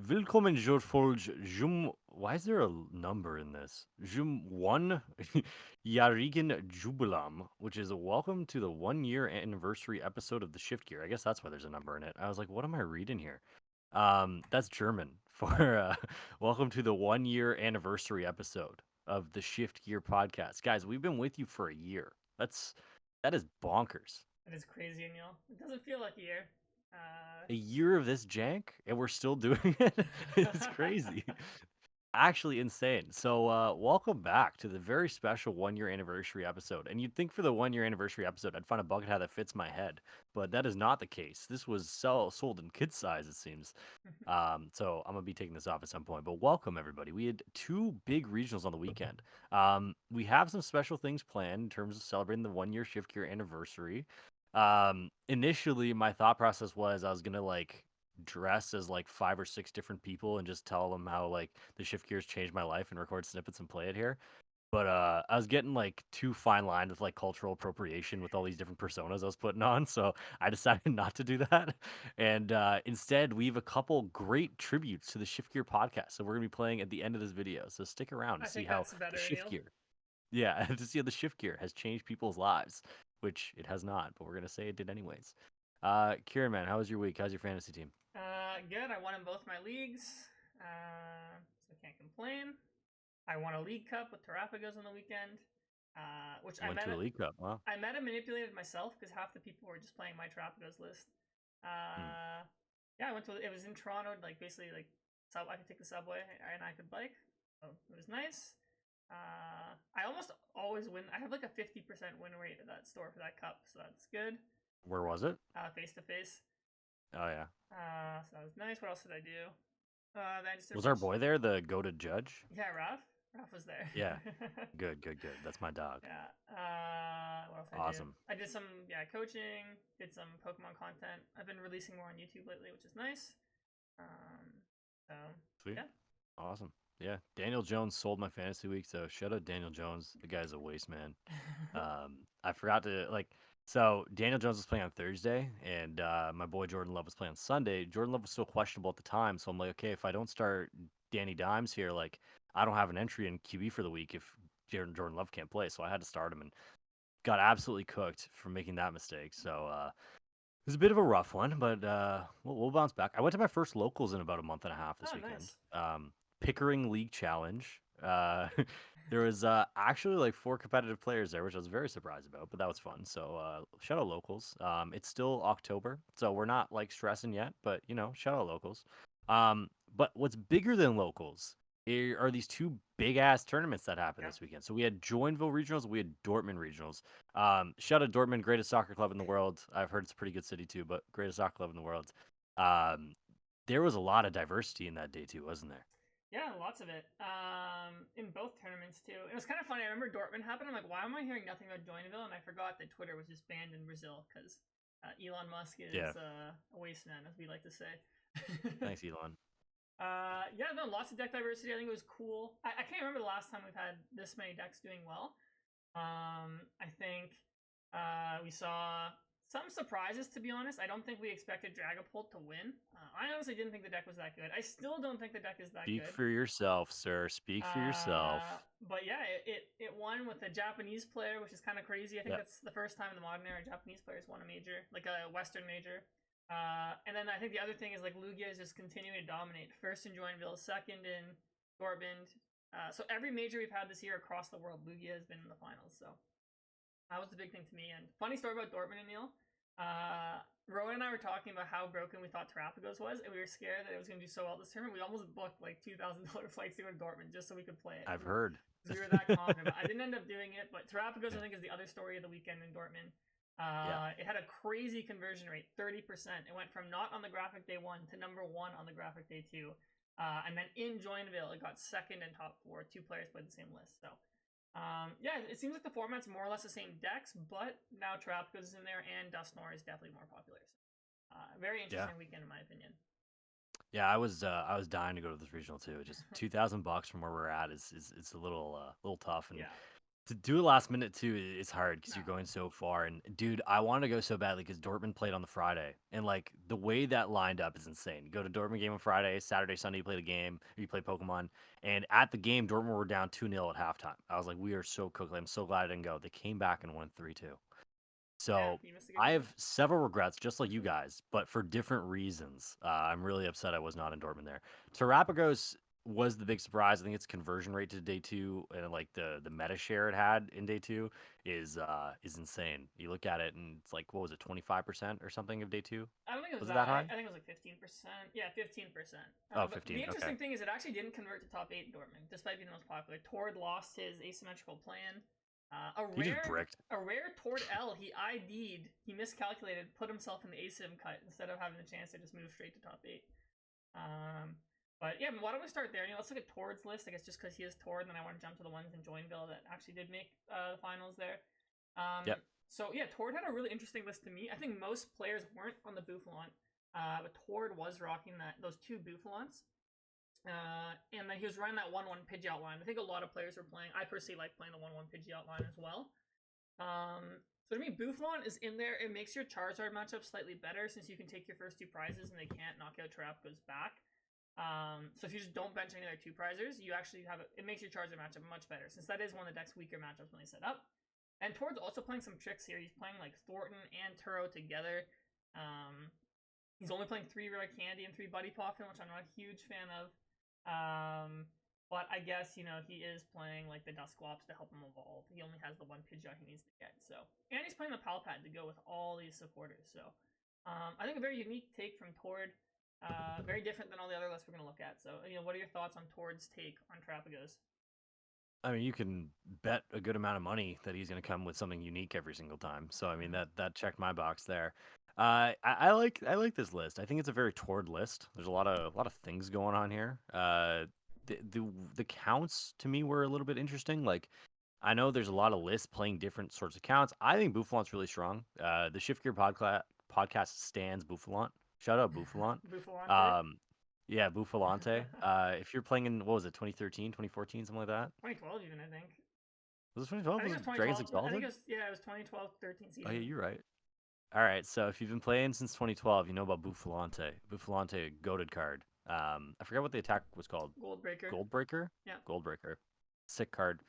Willkommen Jurfolge Jum. Why is there a number in this? Jum 1 Yarigen Jubilam, which is a welcome to the 1 year anniversary episode of the Shift Gear. I guess that's why there's a number in it. I was like, what am I reading here? That's German for welcome to the 1 year anniversary episode of the Shift Gear podcast. Guys, we've been with you for a year. That is bonkers. It is crazy, Aneil. It doesn't feel like a year. Uh, A year of this jank and we're still doing it. It's crazy. Actually insane. So, welcome back to the very special 1 year anniversary episode. And you'd think for the 1 year anniversary episode, I'd find a bucket hat that fits my head, but that is not the case. This was sold in kid size, it seems. So I'm gonna be taking this off at some point. But welcome everybody. We had two big regionals on the weekend. We have some special things planned in terms of celebrating the 1 year shift gear anniversary. Initially, my thought process was I was gonna like dress as like five or six different people and just tell them how like the shift gears changed my life and record snippets and play it here. But I was getting like too fine lined with like cultural appropriation with all these different personas I was putting on, so I decided not to do that. And instead, we have a couple great tributes to the Shift Gear podcast. So we're gonna be playing at the end of this video. So stick around to I see think how that's the better, Shift Aneil. Gear, yeah, to see how the Shift Gear has changed people's lives, which it has not, but we're gonna say it did anyways. Kieran, man, how was your week? How's your fantasy team? Good. I won in both my leagues, so can't complain. I won a league cup with Terrapagos on the weekend, which Went to a League Cup. Wow. I meta manipulated myself because half the people were just playing my Terrapagos list. Hmm. Yeah, I went to. It was in Toronto, like basically like I could take the subway and I could bike, so it was nice. I almost always win. I have like a 50% win rate at that store for that cup, so that's good. Where was it? Face to face. Oh yeah. So that was nice. What else did I do? Then I just did a Was our bunch. boy there, the goated judge? Yeah, Ralph. Ralph was there. Yeah. Good, good, good. That's my dog. Yeah. What else did I do? Awesome. I did some coaching. Did some Pokemon content. I've been releasing more on YouTube lately, which is nice. Um, so Sweet. yeah. Awesome. Yeah. Daniel Jones sold my fantasy week, so shout out Daniel Jones. The guy's a waste man. I forgot to like. So Daniel Jones was playing on Thursday, and my boy Jordan Love was playing on Sunday. Jordan Love was still questionable at the time, so I'm like, okay, if I don't start Danny Dimes here, like I don't have an entry in QB for the week if Jordan Love can't play. So I had to start him and got absolutely cooked for making that mistake. So it was a bit of a rough one, but we'll bounce back. I went to my first locals in about a month and a half this Oh, weekend. nice. Pickering League Challenge. There was actually like four competitive players there, which I was very surprised about, but that was fun. So shout out locals. It's still October, so we're not like stressing yet, but shout out locals. But what's bigger than locals are these two big ass tournaments that happened Yeah. this weekend. So we had Joinville regionals, we had Dortmund regionals. Shout out Dortmund, greatest soccer club in the world. I've heard it's a pretty good city too, but greatest soccer club in the world. Um, there was a lot of diversity in that day too, wasn't there? Yeah, lots of it. In both tournaments too. It was kind of funny. I remember Dortmund happened. I'm like, why am I hearing nothing about Joinville? And I forgot that Twitter was just banned in Brazil because Elon Musk Yeah. is a waste man, as we like to say. Thanks, Elon. Yeah, no, lots of deck diversity. I think it was cool. I can't remember the last time we've had this many decks doing well. I think we saw some surprises, to be honest. I don't think we expected Dragapult to win. I honestly didn't think the deck was that good. I still don't think the deck is that Speak good. for yourself, sir. Speak for yourself. But yeah, it won with a Japanese player, which is kind of crazy. I think Yep. that's the first time in the modern era Japanese players won a major, like a Western major. And then I think the other thing is like Lugia is just continuing to dominate. First in Joinville, second in Dortmund. So every major we've had this year across the world, Lugia has been in the finals. So that was the big thing to me. And funny story about Dortmund and Neil. Rowan and I were talking about how broken we thought Terrapagos was, and we were scared that it was going to do so well this tournament. We almost booked like $2,000 flights to go to Dortmund just so we could play it. I've heard. Because we were that confident. I didn't end up doing it, but Terrapagos Yeah. I think is the other story of the weekend in Dortmund. Yeah. It had a crazy conversion rate, 30%. It went from not on the graphic day one to number one on the graphic day two. And then in Joinville, it got second and top four. Two players played the same list. So yeah, it seems like the format's more or less the same decks, but now Terrapagos is in there and Dustnor is definitely more popular. So, very Yeah. interesting weekend in my opinion. Yeah, I was dying to go to this regional too. Just $2,000 from where we're at is it's a little tough, and Yeah. To do a last minute too is hard because No. you're going so far. And dude, I wanted to go so badly because Dortmund played on the Friday, and like the way that lined up is insane. You go to Dortmund game on Friday, Saturday, Sunday you play the game, or you play Pokemon, and at the game Dortmund were down 2-0 at halftime. I was like, we are so cooked. I'm so glad I didn't go. They came back and won 3-2. Yeah, So you missed a good I game. have several regrets, just like you guys, but for different reasons. I'm really upset I was not in Dortmund there. Terrapagos was the big surprise. I think its conversion rate to day two and like the meta share it had in day two is insane. You look at it and it's like what was it, 25% or something of day two? I don't think it was Was it that. that high? I think it was like 15%. Yeah, 15%. Oh, But the 15. Okay. interesting thing is, it actually didn't convert to top 8 in Dortmund, despite being the most popular. Tord lost his asymmetrical plan. He just bricked. A rare Tord L. He ID'd. He miscalculated, put himself in the asym cut instead of having the chance to just move straight to top 8. But yeah, why don't we start there? Let's look at Tord's list. I guess just because he is Tord, and then I want to jump to the ones in Joinville that actually did make the finals there. Yep. So yeah, Tord had a really interesting list to me. I think most players weren't on the Bouffalon, but Tord was rocking those two Bouffalons. And then he was running that 1-1 Pidgeot line. I think a lot of players were playing. I personally like playing the 1-1 Pidgeot line as well. So to me, Bouffalon is in there. It makes your Charizard matchup slightly better since you can take your first two prizes and they can't knock out Terrapagos back. So if you just don't bench any of their two prizers, you actually it makes your Charizard matchup much better since that is one of the deck's weaker matchups when they set up. And Tord's also playing some tricks here. He's playing like Thornton and Turo together. He's only playing 3 Rare Candy and 3 Buddy Poffin, which I'm not a huge fan of. But I guess, he is playing like the Dusclops to help him evolve. He only has the 1 Pidgeot he needs to get. And he's playing the Palpad to go with all these supporters. So I think a very unique take from Tord. Very different than all the other lists we're going to look at. So, what are your thoughts on Tord's take on Terrapagos? I mean, you can bet a good amount of money that he's going to come with something unique every single time. So, I mean, that checked my box there. I like this list. I think it's a very Tord list. There's a lot of things going on here. The counts to me were a little bit interesting. Like, I know there's a lot of lists playing different sorts of counts. I think Bouffalant's really strong. The Shift Gear podcast stands Boufflant. Shout out Boufflant. Bouffalante? Um, yeah, Bouffalante. If you're playing in what was it, 2013, 2014, something like that. 2012 even, I think. Was it I 2012? think Was it was it Dragons 2012. I think Exalted? it was 2012 13 Oh season. yeah, you're right. All right, so if you've been playing since 2012, you know about Bouffalante. Bouffalante, goated card. I forgot what the attack was called. Goldbreaker. Goldbreaker? Yeah. Goldbreaker. Sick card.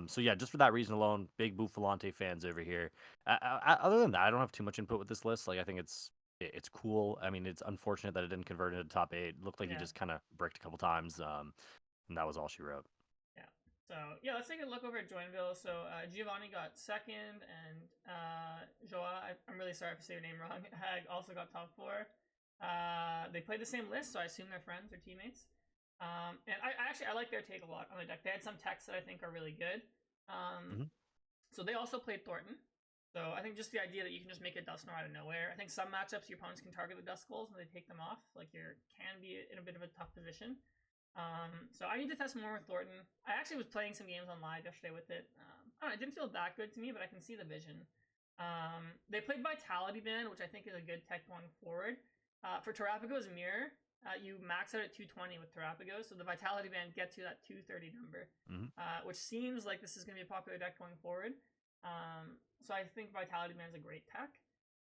So yeah, just for that reason alone, big Bouffalante fans over here. Other than that, I don't have too much input with this list. Like I think it's cool. I mean, it's unfortunate that it didn't convert into top 8. It looked like he Yeah. just kind of bricked a couple times. And that was all she wrote. Yeah. So yeah, let's take a look over at Joinville. So Giovanni got second, and Joa, I'm really sorry if I say your name wrong. Hag also got top 4. They played the same list, so I assume they're friends or teammates. And I like their take a lot on the deck. They had some techs that I think are really good. Mhm. So they also played Thornton. So I think just the idea that you can just make a Dusknoir out of nowhere. I think some matchups your opponents can target the Duskulls and they take them off. Like you can be in a bit of a tough position. So I need to test more with Thornton. I actually was playing some games on live yesterday with it. I don't know, it didn't feel that good to me, but I can see the vision. They played Vitality Band, which I think is a good tech going forward. For Terrapagos Mirror, you max out at 220 with Terrapagos, so the Vitality Band gets you that 230 number, which seems like this is going to be a popular deck going forward. So I think Vitality Band is a great tech.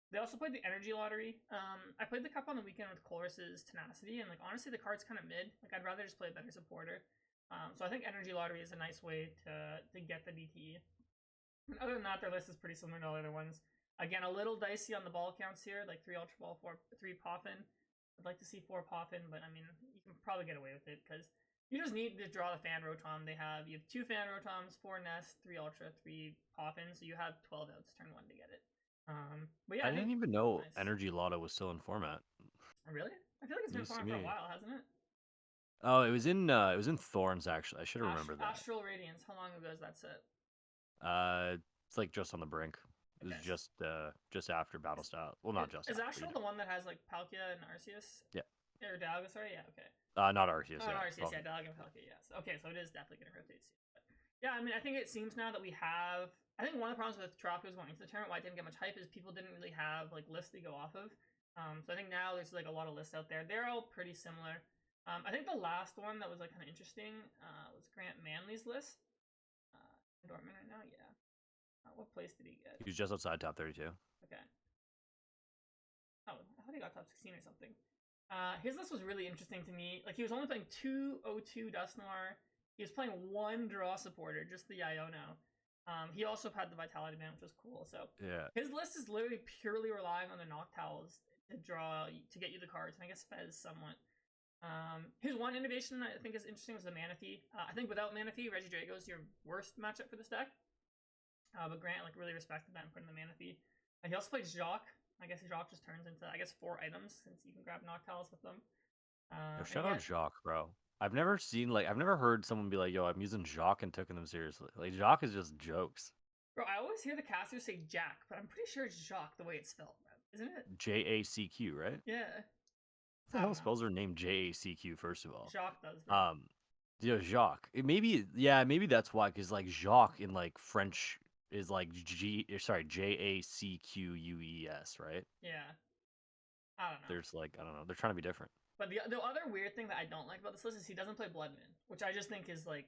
They also played the Energy Lottery. I played the Cup on the weekend with Chloris's Tenacity, and like honestly, the card's kind of mid. Like I'd rather just play a better supporter. So I think Energy Lottery is a nice way to get the DTE. And other than that, their list is pretty similar to all the other ones. Again, a little dicey on the ball counts here, like 3 Ultra Ball, 3 Poffin. I'd like to see 4 Poffin, but I mean, you can probably get away with it because you just need to draw the Fan Rotom. You have 2 Fan Rotoms, 4 Nest, 3 Ultra, 3 Poffin, so you have 12 outs turn 1 to get it. But yeah, I I think didn't even it's know nice. Energy Lotto was still in format. Really? I feel like it's been News to formed for a me. while, hasn't it? Oh, it was in Thorns actually. I should have remembered that. Astral Radiance. How long ago is that set? It's like just on the brink. It was Okay. just after Battle Style. Well, not just Is after, Astral the one that has like Palkia and Arceus? Yeah. Or Dialga, sorry? Yeah, okay. Not Arceus. Oh, Yeah. no, Arceus, yeah, Dialga and Palkia, yes. Okay, so it is definitely going to rotate soon. But yeah, I mean, I think it seems now that we have. I think one of the problems with Terrapagos going into the tournament, why it didn't get much hype, is people didn't really have like lists to go off of. So I think now there's like a lot of lists out there. They're all pretty similar. I think the last one that was like kind of interesting was Grant Manley's list. Dortmund right now? Yeah. What place did he get? He was just outside top 32. Okay. Oh, I thought he got top 16 or something. His list was really interesting to me. Like, he was only playing 202 Dust Noir. He was playing one draw supporter, just the Iono. He also had the Vitality Man, which was cool. So Yeah. his list is literally purely relying on the Noctowls to draw to get you the cards, and I guess Fez somewhat. His one innovation I think is interesting was the Manaphy. I think without Manaphy, Regidrago is your worst matchup for this deck. But Grant like really respected that and put in the Manaphy. He also played Jacques. I guess Jacques just turns into 4 items since you can grab Noctowls with them. Yo, And shout he out had Jacques, bro. I've never heard someone be like, yo, I'm using Jacques and taking them seriously. Like, Jacques is just jokes. bro. I always hear the casters say Jack, but I'm pretty sure it's Jacques the way it's spelled, isn't it? JACQ, right? Yeah. The I hell don't know. spells are named JACQ, first of all. Jacques does, bro. Um, Jacques. Maybe that's why, because like Jacques in like French is like JACQUES, right? Yeah. I don't know. There's like, I don't know, they're trying to be different. But the other weird thing that I don't like about this list is he doesn't play Bloodman, which I just think is like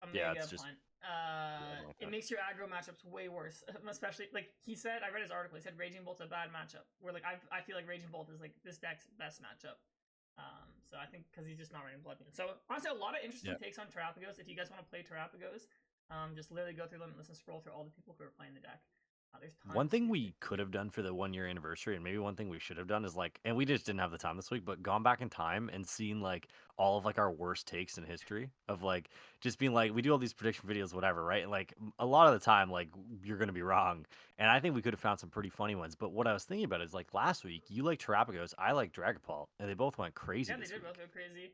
a Yeah, mega it's just, punt. yeah, I don't like It that. makes your aggro matchups way worse, especially like he said. I read his article. He said Raging Bolt's a bad matchup. Where like I feel like Raging Bolt is like this deck's best matchup. So I think because he's just not running Bloodman. So honestly, a lot of interesting Yeah. takes on Terrapagos. If you guys want to play Terrapagos, just literally go through them and listen, scroll through all the people who are playing the deck. There's One tons thing here. we could have done for the 1 year anniversary, and maybe one thing we should have done is like, and we just didn't have the time this week, but gone back in time and seen like all of like our worst takes in history of like just being like, we do all these prediction videos, whatever, right? And like a lot of the time, like you're gonna be wrong, and I think we could have found some pretty funny ones. But what I was thinking about is like last week, you like Terrapagos, I like Dragapult, and they both went crazy Yeah, they this did both week. go crazy.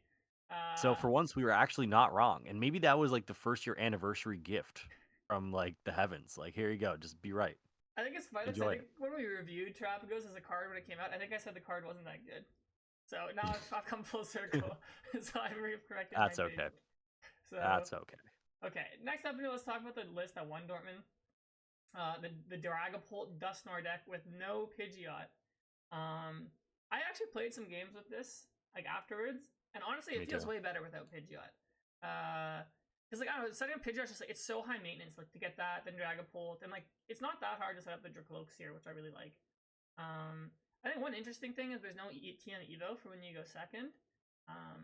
So for once, we were actually not wrong, and maybe that was like the first year anniversary gift from like the heavens. Like here you go, just be right, I think it's funny. I enjoy think it. when we reviewed Terrapagos as a card when it came out, I think I said the card wasn't that good. So now I've come full circle. So I've corrected my That's take. okay. So That's okay. okay, next up, let's talk about the list that won Dortmund. The Dragapult Dustnor deck with no Pidgeot. I actually played some games with this like afterwards, and honestly, Me it feels too. way better without Pidgeot. Because like I don't know, setting up Pidgeot just like it's so high maintenance, like to get that, then Dragapult, and like it's not that hard to set up the Dracloaks here, which I really like. I think one interesting thing is there's no TN Evo for when you go second.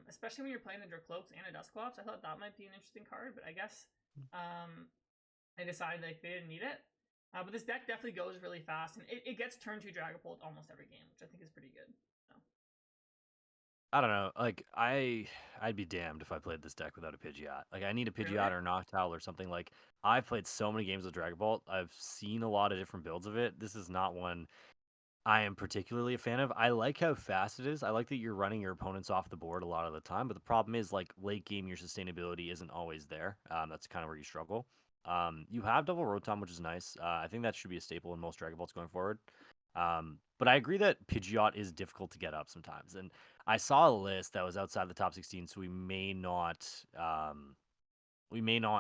Especially when you're playing the Dracloaks and a Dusclops. I thought that might be an interesting card, but I guess they decided like they didn't need it. But this deck definitely goes really fast, and it gets turn 2 Dragapult almost every game, which I think is pretty good. So. I don't know. Like I'd be damned if I played this deck without a Pidgeot. Like I need a Really? Pidgeot or a Noctowl or something. Like I've played so many games with Dragon Ball. I've seen a lot of different builds of it. This is not one I am particularly a fan of. I like how fast it is. I like that you're running your opponents off the board a lot of the time. But the problem is like late game, your sustainability isn't always there. That's kind of where you struggle. You have double Rotom, which is nice. I think that should be a staple in most Dragon Balls going forward. But I agree that Pidgeot is difficult to get up sometimes. And I saw a list that was outside the top 16, so we may not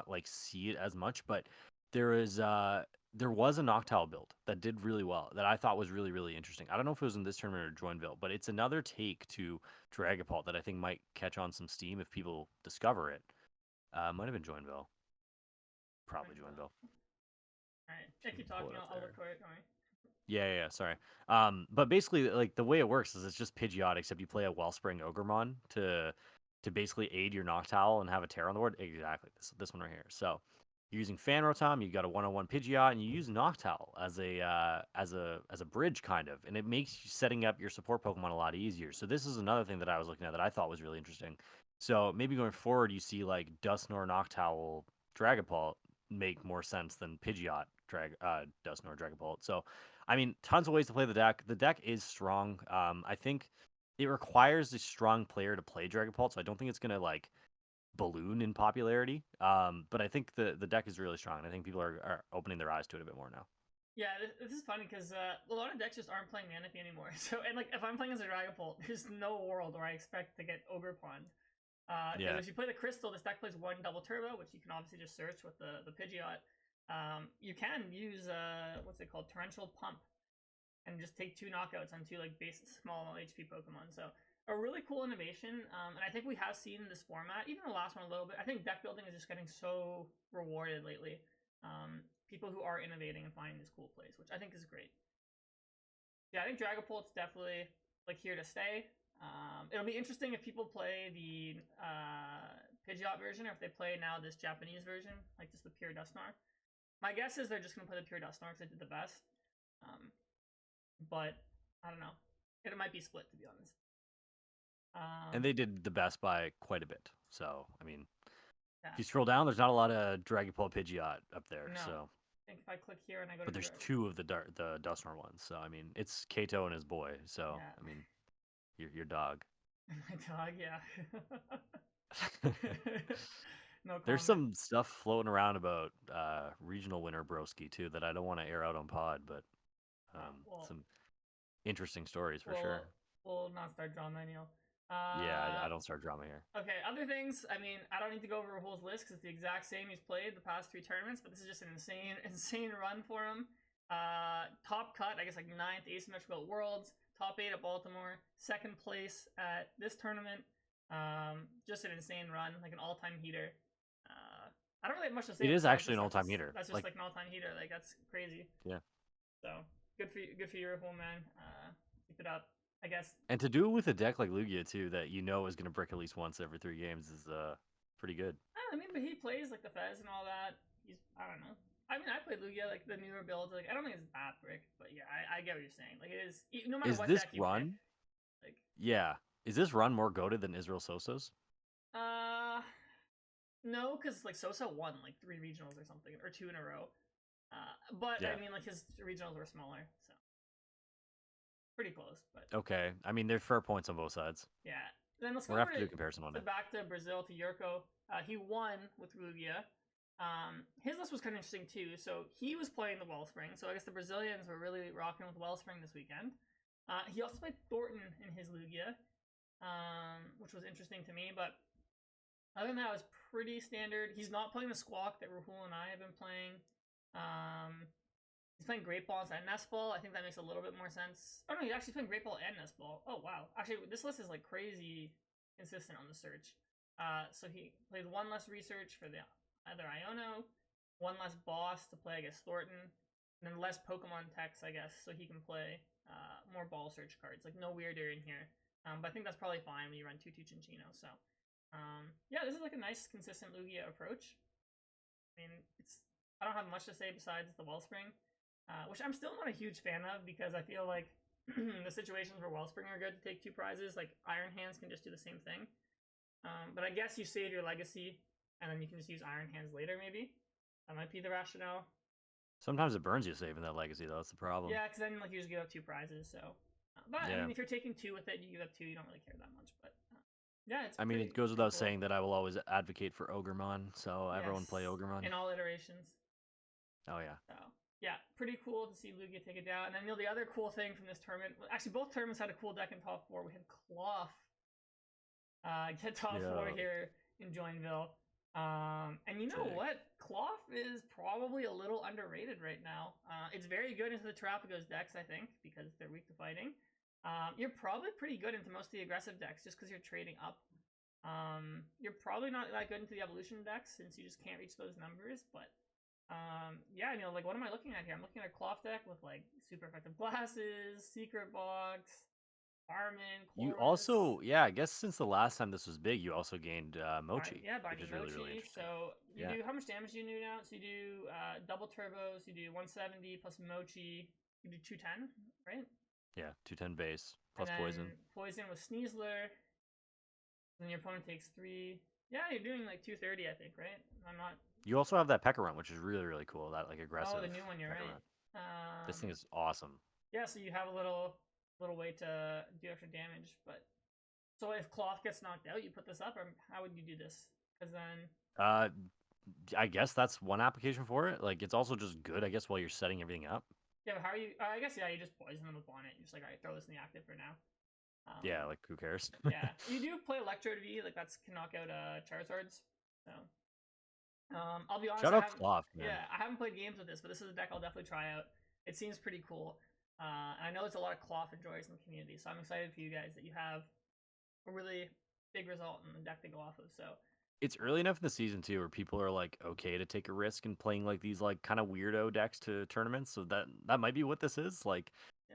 like see it as much, but there is there was a Noctowl build that did really well that I thought was really, really interesting. I don't know if it was in this tournament or Joinville, but it's another take to Dragapult that I think might catch on some steam if people discover it. Might have been Joinville. Probably Joinville. All right, If yeah, you keep can pull talking. it up I'll look there. for it. Don't worry. Yeah, sorry. But basically, like the way it works is it's just Pidgeot, except you play a Wellspring Ogremon to basically aid your Noctowl and have a Terra on the board. Exactly, this one right here. So you're using Fan Rotom, you got a 101 Pidgeot, and you use Noctowl as a bridge kind of, and it makes setting up your support Pokemon a lot easier. So this is another thing that I was looking at that I thought was really interesting. So maybe going forward, you see like Dusknoir, Noctowl, Dragapult make more sense than Pidgeot, Dusknoir, Dragapult. So I mean, tons of ways to play the deck. The deck is strong. I think it requires a strong player to play Dragapult, so I don't think it's gonna like balloon in popularity. But I think the deck is really strong, and I think people are opening their eyes to it a bit more now. Yeah, this is funny because a lot of decks just aren't playing Manaphy anymore. So, and like if I'm playing as a Dragapult, there's no world where I expect to get Ogre Pond. Because Yeah, if you play the Crystal, this deck plays one double turbo, which you can obviously just search with the Pidgeot. You can use what's it called, Torrential Pump, and just take 2 knockouts on 2 like base small HP Pokemon. So a really cool innovation, and I think we have seen this format, even the last one a little bit. I think deck building is just getting so rewarded lately. people who are innovating and finding these cool plays, which I think is great. Yeah, I think Dragapult's definitely like here to stay. It'll be interesting if people play the Pidgeot version, or if they play now this Japanese version, like just the pure Dusknoir. My guess is they're just gonna play the pure Dusknoir because they did the best. But I don't know. It might be split, to be honest. And they did the best by quite a bit. So, I mean, Yeah. if you scroll down, there's not a lot of Dragapult Pidgeot up there. No. So, I think if I click here and I go but to there's two of the Dusknoir ones. So, I mean, it's Kato and his boy. So, yeah. I mean, your dog. My dog, yeah. No comment. There's some stuff floating around about regional winner Broski too that I don't want to air out on pod, but some interesting stories for sure. We'll not start drama, Aneil. Yeah, I don't start drama here. Okay, other things. I mean, I don't need to go over Rahul's list because it's the exact same he's played the past 3 tournaments, but this is just an insane run for him. Top cut, I guess like 9th asymmetrical at Worlds, top 8 at Baltimore, 2nd place at this tournament. Just an insane run, like an all-time heater. I don't really have much to say. It is actually an all-time heater. That's just like an all-time heater. Like that's crazy. Yeah. So good for you, Rahul, man. Keep it up, I guess. And to do it with a deck like Lugia too, that you know is going to brick at least once every 3 games, is pretty good. I mean, but he plays like the Fez and all that. I don't know. I mean, I played Lugia, like the newer builds. Like I don't think it's that brick, but yeah, I get what you're saying. Like it is. No matter what deck you pick. Like yeah, is this run more goated than Israel Sosa's? No, because like Sosa won like 3 regionals or something, or 2 in a row. But yeah. I mean, like his regionals were smaller, so pretty close. But okay, I mean, there's fair points on both sides. Yeah. Then let's go have to do a comparison on it. Back to Brazil, to Yurko. He won with Lugia. His list was kind of interesting too. So he was playing the Wellspring. So I guess the Brazilians were really rocking with Wellspring this weekend. He also played Thornton in his Lugia, which was interesting to me. But other than that, it was pretty standard. He's not playing the Squawk that Rahul and I have been playing. He's playing Great Ball instead of Nest Ball. I think that makes a little bit more sense. Oh no, he's actually playing Great Ball and Nest Ball. Oh wow. Actually, this list is like crazy consistent on the search. So he plays 1 less research for the either Iono, 1 less boss to play, I guess, Thornton, and then less Pokemon text, I guess, so he can play more ball search cards. Like no weirder in here. But I think that's probably fine when you run 2-2 Chinchino. So yeah, this is like a nice consistent Lugia approach. I mean, I don't have much to say besides the Wellspring, which I'm still not a huge fan of because I feel like the situations where Wellspring are good to take 2 prizes, like Iron Hands can just do the same thing. But I guess you save your legacy and then you can just use Iron Hands later, maybe. That might be the rationale. Sometimes it burns you saving that legacy, though. That's the problem. Yeah, because then like you just give up 2 prizes. So, but yeah. I mean, if you're taking 2 with it, you give up 2. You don't really care that much. But yeah, I mean, it goes without saying that I will always advocate for Ogremon. So everyone play Ogremon in all iterations. Oh yeah. So yeah, pretty cool to see Lugia take it down. And then the other cool thing from this tournament, actually both tournaments had a cool deck in top 4. We had Cloth get top 4 here in Joinville. And you know what? Cloth is probably a little underrated right now. It's very good into the Terrapagos decks, I think, because they're weak to fighting. You're probably pretty good into most of the aggressive decks just because you're trading up. You're probably not that good into the evolution decks since you just can't reach those numbers, but yeah, you know, like what am I looking at here? I'm looking at a Cloth deck with like super effective glasses, secret box, Armin, Chorus. You also, yeah, I guess since the last time this was big, you also gained Mochi. Yeah, binding Mochi. Really interesting. So you do, how much damage do you do now? So you do double turbos, you do 170 plus Mochi, you do 210, right? Yeah, 210 base plus poison. Poison with Sneasler. Then your opponent takes 3. Yeah, you're doing like 230, I think, right? I'm not. You also have that Pekka run, which is really, really cool. That like aggressive. Oh, the new one, you're right. This thing is awesome. Yeah, so you have a little way to do extra damage, but so if Cloth gets knocked out, you put this up, or how would you do this? Because then I guess that's one application for it. Like it's also just good, I guess, while you're setting everything up. Yeah, but how are you? I guess you just poison them upon it. You're just like, all right, throw this in the active for now. Yeah, like who cares? Yeah, you do play Electrode V, like that's can knock out Charizards. So I'll be honest. Shout out Cloth, man. Yeah, I haven't played games with this, but this is a deck I'll definitely try out. It seems pretty cool. And I know it's a lot of Cloth enjoyers in the community, so I'm excited for you guys that you have a really big result in the deck to go off of. So It's early enough in the season too, where people are like okay to take a risk and playing like these like kind of weirdo decks to tournaments. So that might be what this is. Like,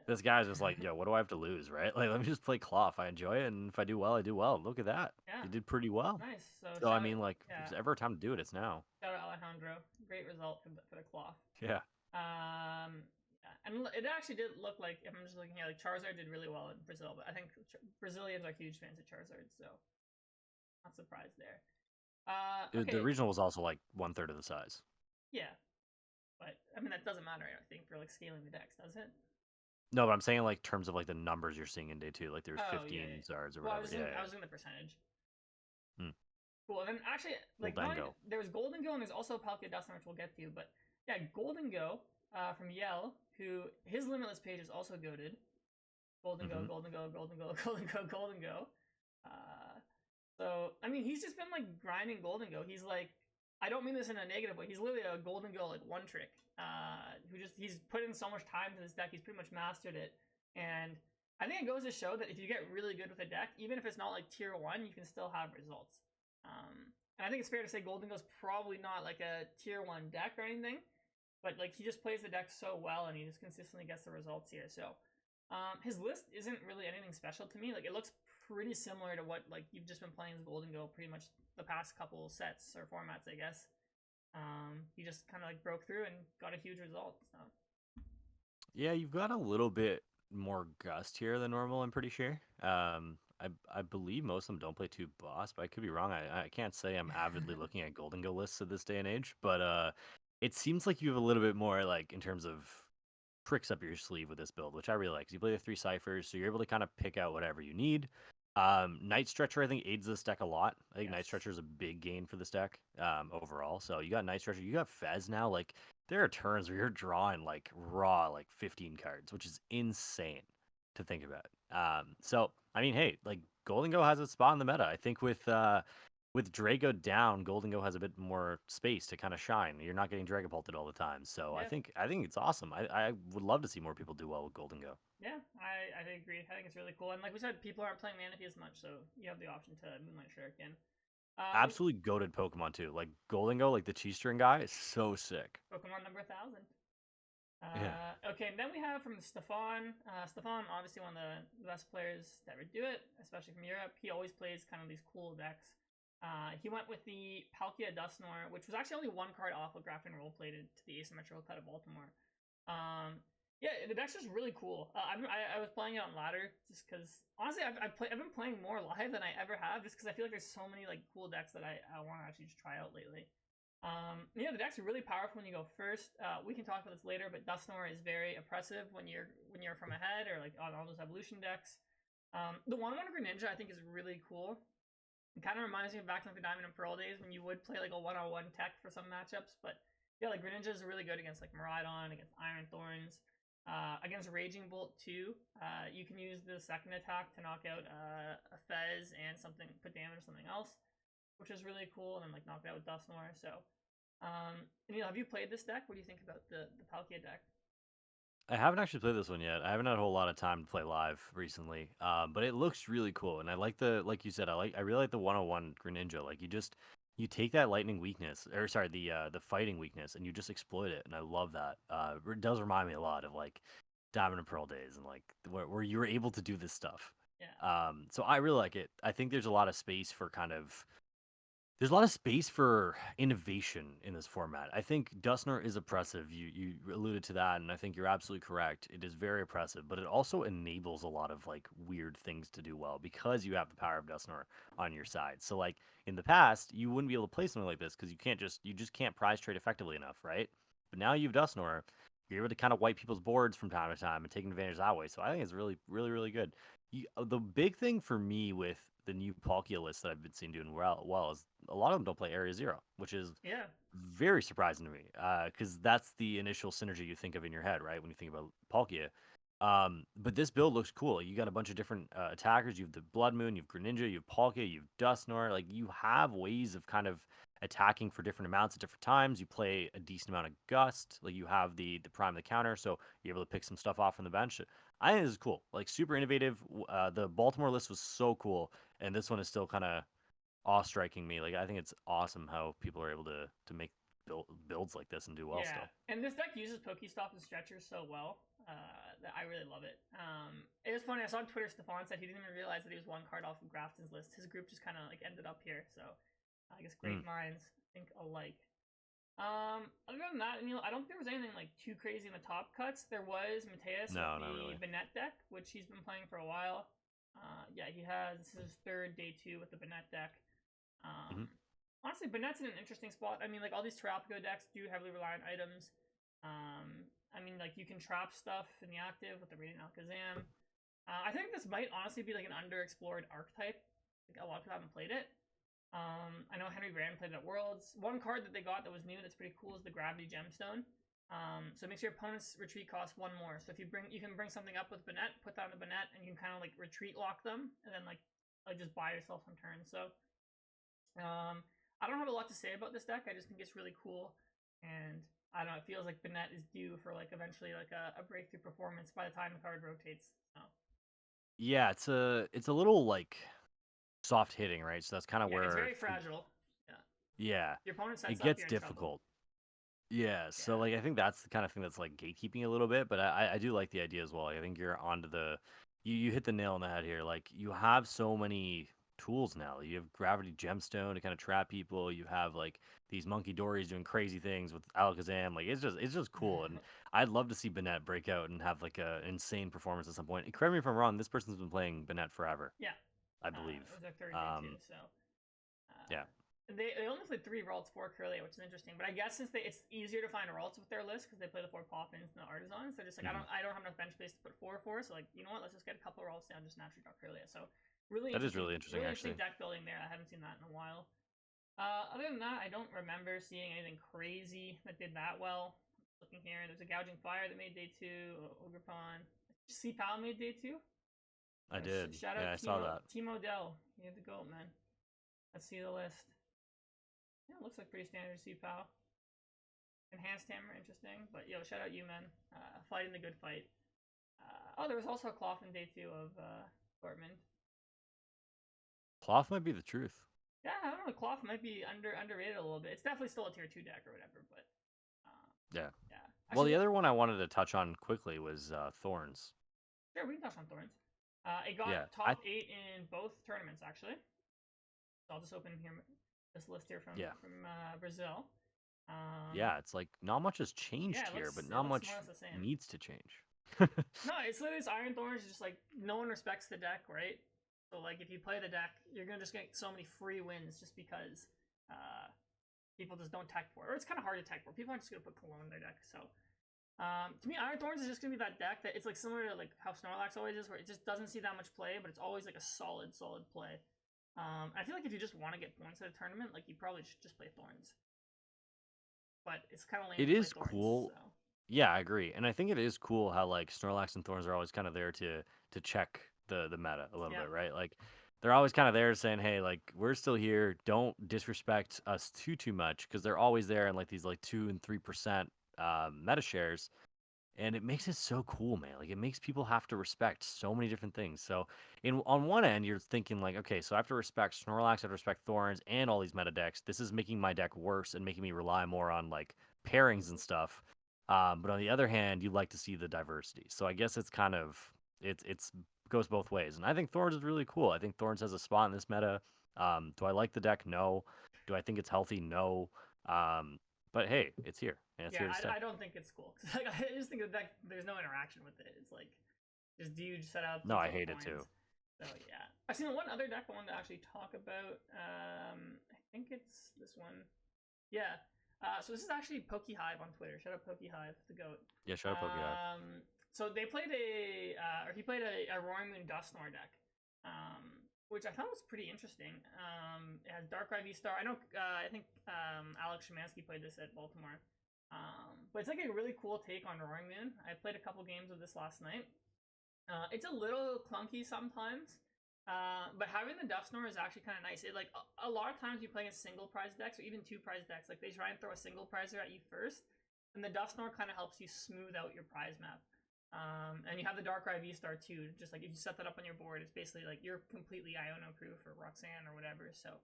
this guy's just like, Yeah. yo, what do I have to lose, right? Like, let me just play Cloth. I enjoy it, and if I do well, I do well. Look at that, Yeah. you did pretty well. Nice. So So I mean, like, if yeah, there's ever a time to do it, it's now. shout out Alejandro. Great result for the cloth. Yeah, And it actually did look like, if I'm just looking at, like, Charizard did really well in Brazil, but I think Brazilians are huge fans of Charizard, so not surprised there. the Okay, regional was also like 1/3 of the size. yeah, but I mean that doesn't matter. I think for like scaling the decks, does it? No, but I'm saying like terms of like the numbers you're seeing in day two, like there's Oh yeah, 15 yeah. Zards or Well, whatever. Yeah, I yeah. was doing the percentage. Hmm. Cool. And then actually, Well, like, then not even, go. there was Golden Go and there's also Palkia Dustin, which we'll get to. But yeah, Golden Go from Yell, who his Limitless page is also goaded. Golden Go, Hmm. Golden Go, Golden Go, Golden Go, Golden Go. Uh, so I mean, he's just been like grinding Golden Go. He's like, I don't mean this in a negative way. He's literally a Golden Go like one trick. He's put in so much time to this deck. He's pretty much mastered it, and I think it goes to show that if you get really good with a deck, even if it's not like tier one, you can still have results. And I think it's fair to say Golden Go's probably not like a tier one deck or anything, but like he just plays the deck so well and he just consistently gets the results here. So his list isn't really anything special to me. Like, it looks pretty similar to what like you've just been playing as Golden Go pretty much the past couple sets or formats, I guess. He just kind of like broke through and got a huge result. So Yeah, you've got a little bit more gust here than normal, I'm pretty sure. I believe most of them don't play two boss, but I could be wrong. I can't say I'm avidly looking at Golden Go lists at this day and age, but it seems like you have a little bit more like in terms of tricks up your sleeve with this build, which I really like. 'Cause you play the three ciphers, so you're able to kind of pick out whatever you need. Night Stretcher, I think, aids this deck a lot. I think Night yes, Stretcher is a big gain for this deck overall. So you got Night Stretcher, you got Fez now. Like, there are turns where you're drawing like raw like 15 cards, which is insane to think about. So I mean, hey, like Golden Go has a spot in the meta. I think with Drago down, Golden Go has a bit more space to kind of shine. You're not getting Dragon Bolted all the time. So I yeah, think I think it's awesome. I would love to see more people do well with Golden Go. yeah. I agree. I think it's really cool. And like we said, people aren't playing Manaphy as much, so you have the option to Moonlight Shuriken. Uh, Absolutely goated Pokemon too. Like Golden Go, like the cheese string guy, is so sick. Pokemon number 1,000. Yeah. Okay, and then we have from Stefan. Stefan, obviously one of the best players to ever do it, especially from Europe. He always plays kind of these cool decks. He went with the Palkia Dusknoir, which was actually only one card off of Grafton Roleplated to the asymmetrical cut of Baltimore. Yeah, the deck's just really cool. I was playing it on ladder just because honestly I've been playing more live than I ever have just because I feel like there's so many like cool decks that I want to actually just try out lately. Yeah, the decks are really powerful when you go first. We can talk about this later, but Dusknoir is very oppressive when you're from ahead or like on all those evolution decks. The 1/1 Greninja I think is really cool. It kind of reminds me of back in like the Diamond and Pearl days when you would play like a one-on-one tech for some matchups. But yeah, like Greninja is really good against like Miraidon, against Iron Thorns, against Raging Bolt too. You can use the second attack to knock out a Fez and something, put damage to something else, which is really cool, and then like knock it out with Dusknoir. So, have you played this deck? What do you think about the Palkia deck? I haven't actually played this one yet. I haven't had a whole lot of time to play live recently. But it looks really cool, and I like the like you said. I really like the 101 Greninja. Like you take that lightning weakness, or sorry, the fighting weakness, and you just exploit it, and I love that. It does remind me a lot of like Diamond and Pearl days, and like where you were able to do this stuff. Yeah, So I really like it. I think there's a lot of space for kind of there's a lot of space for innovation in this format. I think Dustner is oppressive. You alluded to that, and I think you're absolutely correct. It is very oppressive, but it also enables a lot of like weird things to do well because you have the power of Dustner on your side. So like in the past, you wouldn't be able to play something like this because you just can't prize trade effectively enough, right? But now you've Dustner, you're able to kind of wipe people's boards from time to time and taking advantage that way. So I think it's really, really, really good. The big thing for me with the new Palkia list that I've been seeing doing well is a lot of them don't play Area Zero, which is yeah, very surprising to me because that's the initial synergy you think of in your head, right? When you think about Palkia. But this build looks cool. You got a bunch of different attackers. You have the Blood Moon, you have Greninja, you have Palkia, you have Dusknoir. Like you have ways of kind of attacking for different amounts at different times. You play a decent amount of Gust. Like you have the prime, the counter, so you're able to pick some stuff off from the bench. I think this is cool. Like super innovative. The Baltimore list was so cool, and this one is still kind of awe-striking me. Like I think it's awesome how people are able to make builds like this and do well Yeah, still. and this deck uses Pokestop and Stretcher so well that I really love it. It was funny. I saw on Twitter Stefan said he didn't even realize that he was one card off of Grafton's list. His group just kind of like ended up here. So I guess Mm. great minds think alike. Other than that, I don't think there was anything like too crazy in the top cuts. There was Mateus with No, not the really. Bennett deck, which he's been playing for a while. Yeah, he has this is his third day two with the Bennett deck. Hmm. Honestly, Bennett's in an interesting spot. I mean, like all these Terrapico decks do heavily rely on items. I mean, like you can trap stuff in the active with the Radiant Alakazam. I think this might honestly be like an underexplored archetype. Like a lot of people haven't played it. I know Henry Brand played it at Worlds. One card that they got that was new that's pretty cool is the Gravity Gemstone. So it makes your opponent's retreat cost one more. So if you can bring something up with Bennett, put that on the Bennett, and you can kind of like retreat lock them, and then like just buy yourself some turns. So I don't have a lot to say about this deck. I just think it's really cool, and I don't know. It feels like Bennett is due for like eventually like a breakthrough performance by the time the card rotates. So Yeah, it's a little like soft hitting, right? So that's kind of yeah, it's where very fragile. Yeah, yeah, your opponent it sets up, gets you're in trouble. difficult. Yeah, so Yeah. like I think that's the kind of thing that's like gatekeeping a little bit, but I do like the idea as well. Like, I think you're onto you hit the nail on the head here. Like you have so many tools now. You have Gravity Gemstone to kind of trap people. You have like these Monkey Dories doing crazy things with Alakazam. Like it's just cool, and I'd love to see Bennett break out and have like a insane performance at some point. Correct me if I'm wrong. This person's been playing Bennett forever, Yeah. I believe. It was their third day too, Um, so yeah, they only played 3 Ralts, 4 Kirlia, which is interesting. But I guess since it's easier to find Ralts with their list because they play the 4 Poppins and the Artisans, they're just like hmm I don't have enough bench space to put 4 So like you know what, let's just get a couple of Ralts down, just naturally draw Kirlia. So that is really interesting really actually. interesting deck building there. I haven't seen that in a while. Other than that, I don't remember seeing anything crazy that did that well. Looking here, there's a Gouging Fire that made day two. Ogrepon, C-Pal made day two. I did. Shout Yeah, out I saw that. Timo Dell. You have the goat, man. Let's see the list. Yeah, it looks like pretty standard C-Pal. Enhanced Hammer, interesting. But yo, shout out you, man. Fighting the good fight. Oh, there was also a Cloth in day two of Dortmund. Cloth might be the truth. Yeah, I don't know. Cloth might be underrated a little bit. It's definitely still a tier 2 deck or whatever, but Yeah. yeah. Well, Actually, the other one I wanted to touch on quickly was Thorns. sure, we can touch on Thorns. It got Yeah, top 8 in both tournaments, actually. So I'll just open here this list here yeah, from Brazil. yeah. It's like not much has changed Yeah, here, but it not looks more or much less the same. needs to change. No, it's literally this Iron Thorns. Just like no one respects the deck, right? So like if you play the deck, you're gonna just get so many free wins just because people just don't tech for it. Or it's kind of hard to tech for. People aren't just gonna put Cologne in their deck. So to me, Iron Thorns is just gonna be that deck that it's like similar to like how Snorlax always is, where it just doesn't see that much play, but it's always like a solid play. I feel like if you just want to get points at a tournament, like you probably should just play Thorns. But it's kind of lame It to play is Thorns. cool. So Yeah, I agree, and I think it is cool how like Snorlax and Thorns are always kind of there to check the meta a little yeah, bit, right? Like they're always kind of there saying, "Hey, like we're still here. Don't disrespect us too much," because they're always there in like these like 2 and 3% meta shares. And it makes it so cool, man. Like it makes people have to respect so many different things. So in on one end, you're thinking like, okay, so I have to respect Snorlax, I have to respect Thorns, and all these meta decks. This is making my deck worse and making me rely more on like pairings and stuff. But on the other hand, you like to see the diversity. So I guess it's kind of it's goes both ways. And I think Thorns is really cool. I think Thorns has a spot in this meta. Do I like the deck? No. Do I think it's healthy? No. Um, but hey, it's here and it's yeah, here to stay. I don't think it's cool. Like, I just think the deck there's no interaction with it. It's like just dude set up, No, do I flip hate it coins. too. So yeah, I've seen one other deck I wanted to actually talk about. I think it's this one. Yeah. So this is actually Pokehive on Twitter. Shout out Pokehive, the goat. Yeah, shut up, Pokehive. So they played or he played a Roaring Moon Dusknoir deck, which I thought was pretty interesting. It has Darkrai V-Star. I think Alex Shemansky played this at Baltimore. But it's like a really cool take on Roaring Moon. I played a couple games of this last night. It's a little clunky sometimes, but having the Dusknoir is actually kind of nice. It like a lot of times you play against single prize decks or even 2 prize decks, like they try and throw a single prizer at you first, and the Dusknoir kind of helps you smooth out your prize map. And you have the Darkrai V-Star too. Just like if you set that up on your board, it's basically like you're completely Iono proof or Roxanne or whatever. So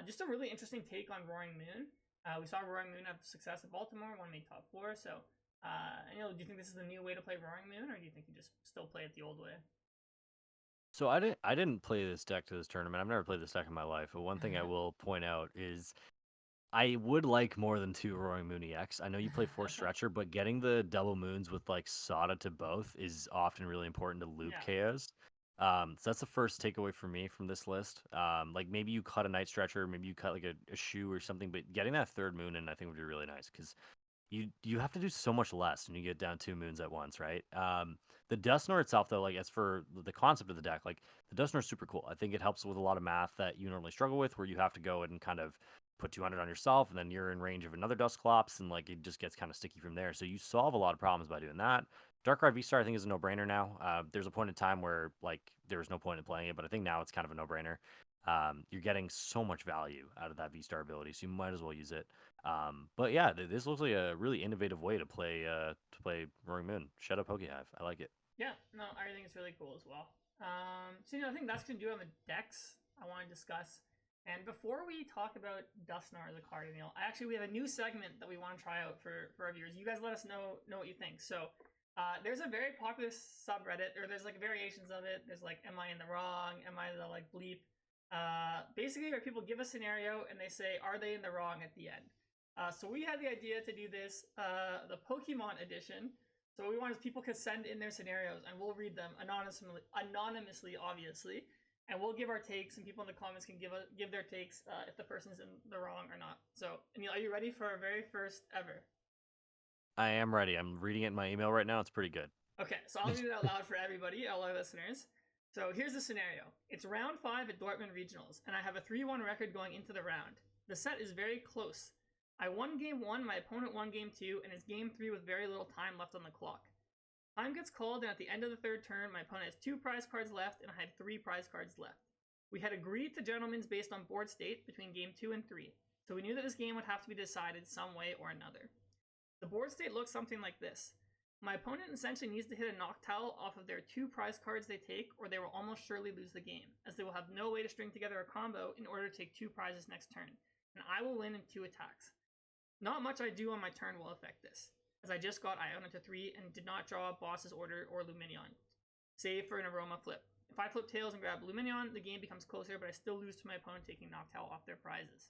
Just a really interesting take on Roaring Moon. We saw Roaring Moon have success at Baltimore, won made top four. So, do you think this is the new way to play Roaring Moon, or do you think you just still play it the old way? So I didn't play this deck to this tournament. I've never played this deck in my life. But one thing I will point out is I would like more than two Roaring Moon EX. I know you play Force Stretcher, but getting the double moons with like Sada to both is often really important to loop Yeah, KOs. So that's the first takeaway for me from this list. Like maybe you cut a Night Stretcher, maybe you cut like a shoe or something, but getting that third moon in I think would be really nice because you have to do so much less when you get down two moons at once, right? The Dustnor itself, though, like as for the concept of the deck, like the Dustnor is super cool. I think it helps with a lot of math that you normally struggle with, where you have to go and kind of put 200 on yourself, and then you're in range of another Dusclops, and like it just gets kind of sticky from there. So you solve a lot of problems by doing that. Darkrai V-Star, I think, is a no-brainer now. There's a point in time where like there was no point in playing it, but I think now it's kind of a no-brainer. You're getting so much value out of that V-Star ability, so you might as well use it. But yeah, this looks like a really innovative way to play Roaring Moon. Shadow Pokehive. I like it. yeah. No, I think it's really cool as well. I think that's gonna do it on the decks I want to discuss. And before we talk about Dusknoir as a card, we have a new segment that we want to try out for our viewers. You guys let us know what you think. So, there's a very popular subreddit, or there's like variations of it. There's like, "Am I in the wrong? Am I the like bleep?" Basically, where people give a scenario and they say, "Are they in the wrong?" at the end. So we had the idea to do this, the Pokemon edition. So what we want is people can send in their scenarios, and we'll read them anonymously, obviously, and we'll give our takes, and people in the comments can give their takes if the person's in the wrong or not. So, Aneil, are you ready for our very first ever? I am ready. I'm reading it in my email right now. It's pretty good. Okay, so I'll read it out loud for everybody, all our listeners. So here's the scenario. It's round 5 at Dortmund Regionals, and I have a 3-1 record going into the round. The set is very close. I won game 1, my opponent won game 2, and it's game 3 with very little time left on the clock. Time gets called, and at the end of the third turn, my opponent has 2 prize cards left, and I have 3 prize cards left. We had agreed to gentlemen's based on board state between game 2 and 3, so we knew that this game would have to be decided some way or another. The board state looks something like this. My opponent essentially needs to hit a Noctowl off of their 2 prize cards they take, or they will almost surely lose the game, as they will have no way to string together a combo in order to take 2 prizes next turn, and I will win in 2 attacks. Not much I do on my turn will affect this, as I just got Iona to 3 and did not draw Boss's Order or Luminion, save for an Aroma flip. If I flip tails and grab Luminion, the game becomes closer, but I still lose to my opponent taking Noctowl off their prizes.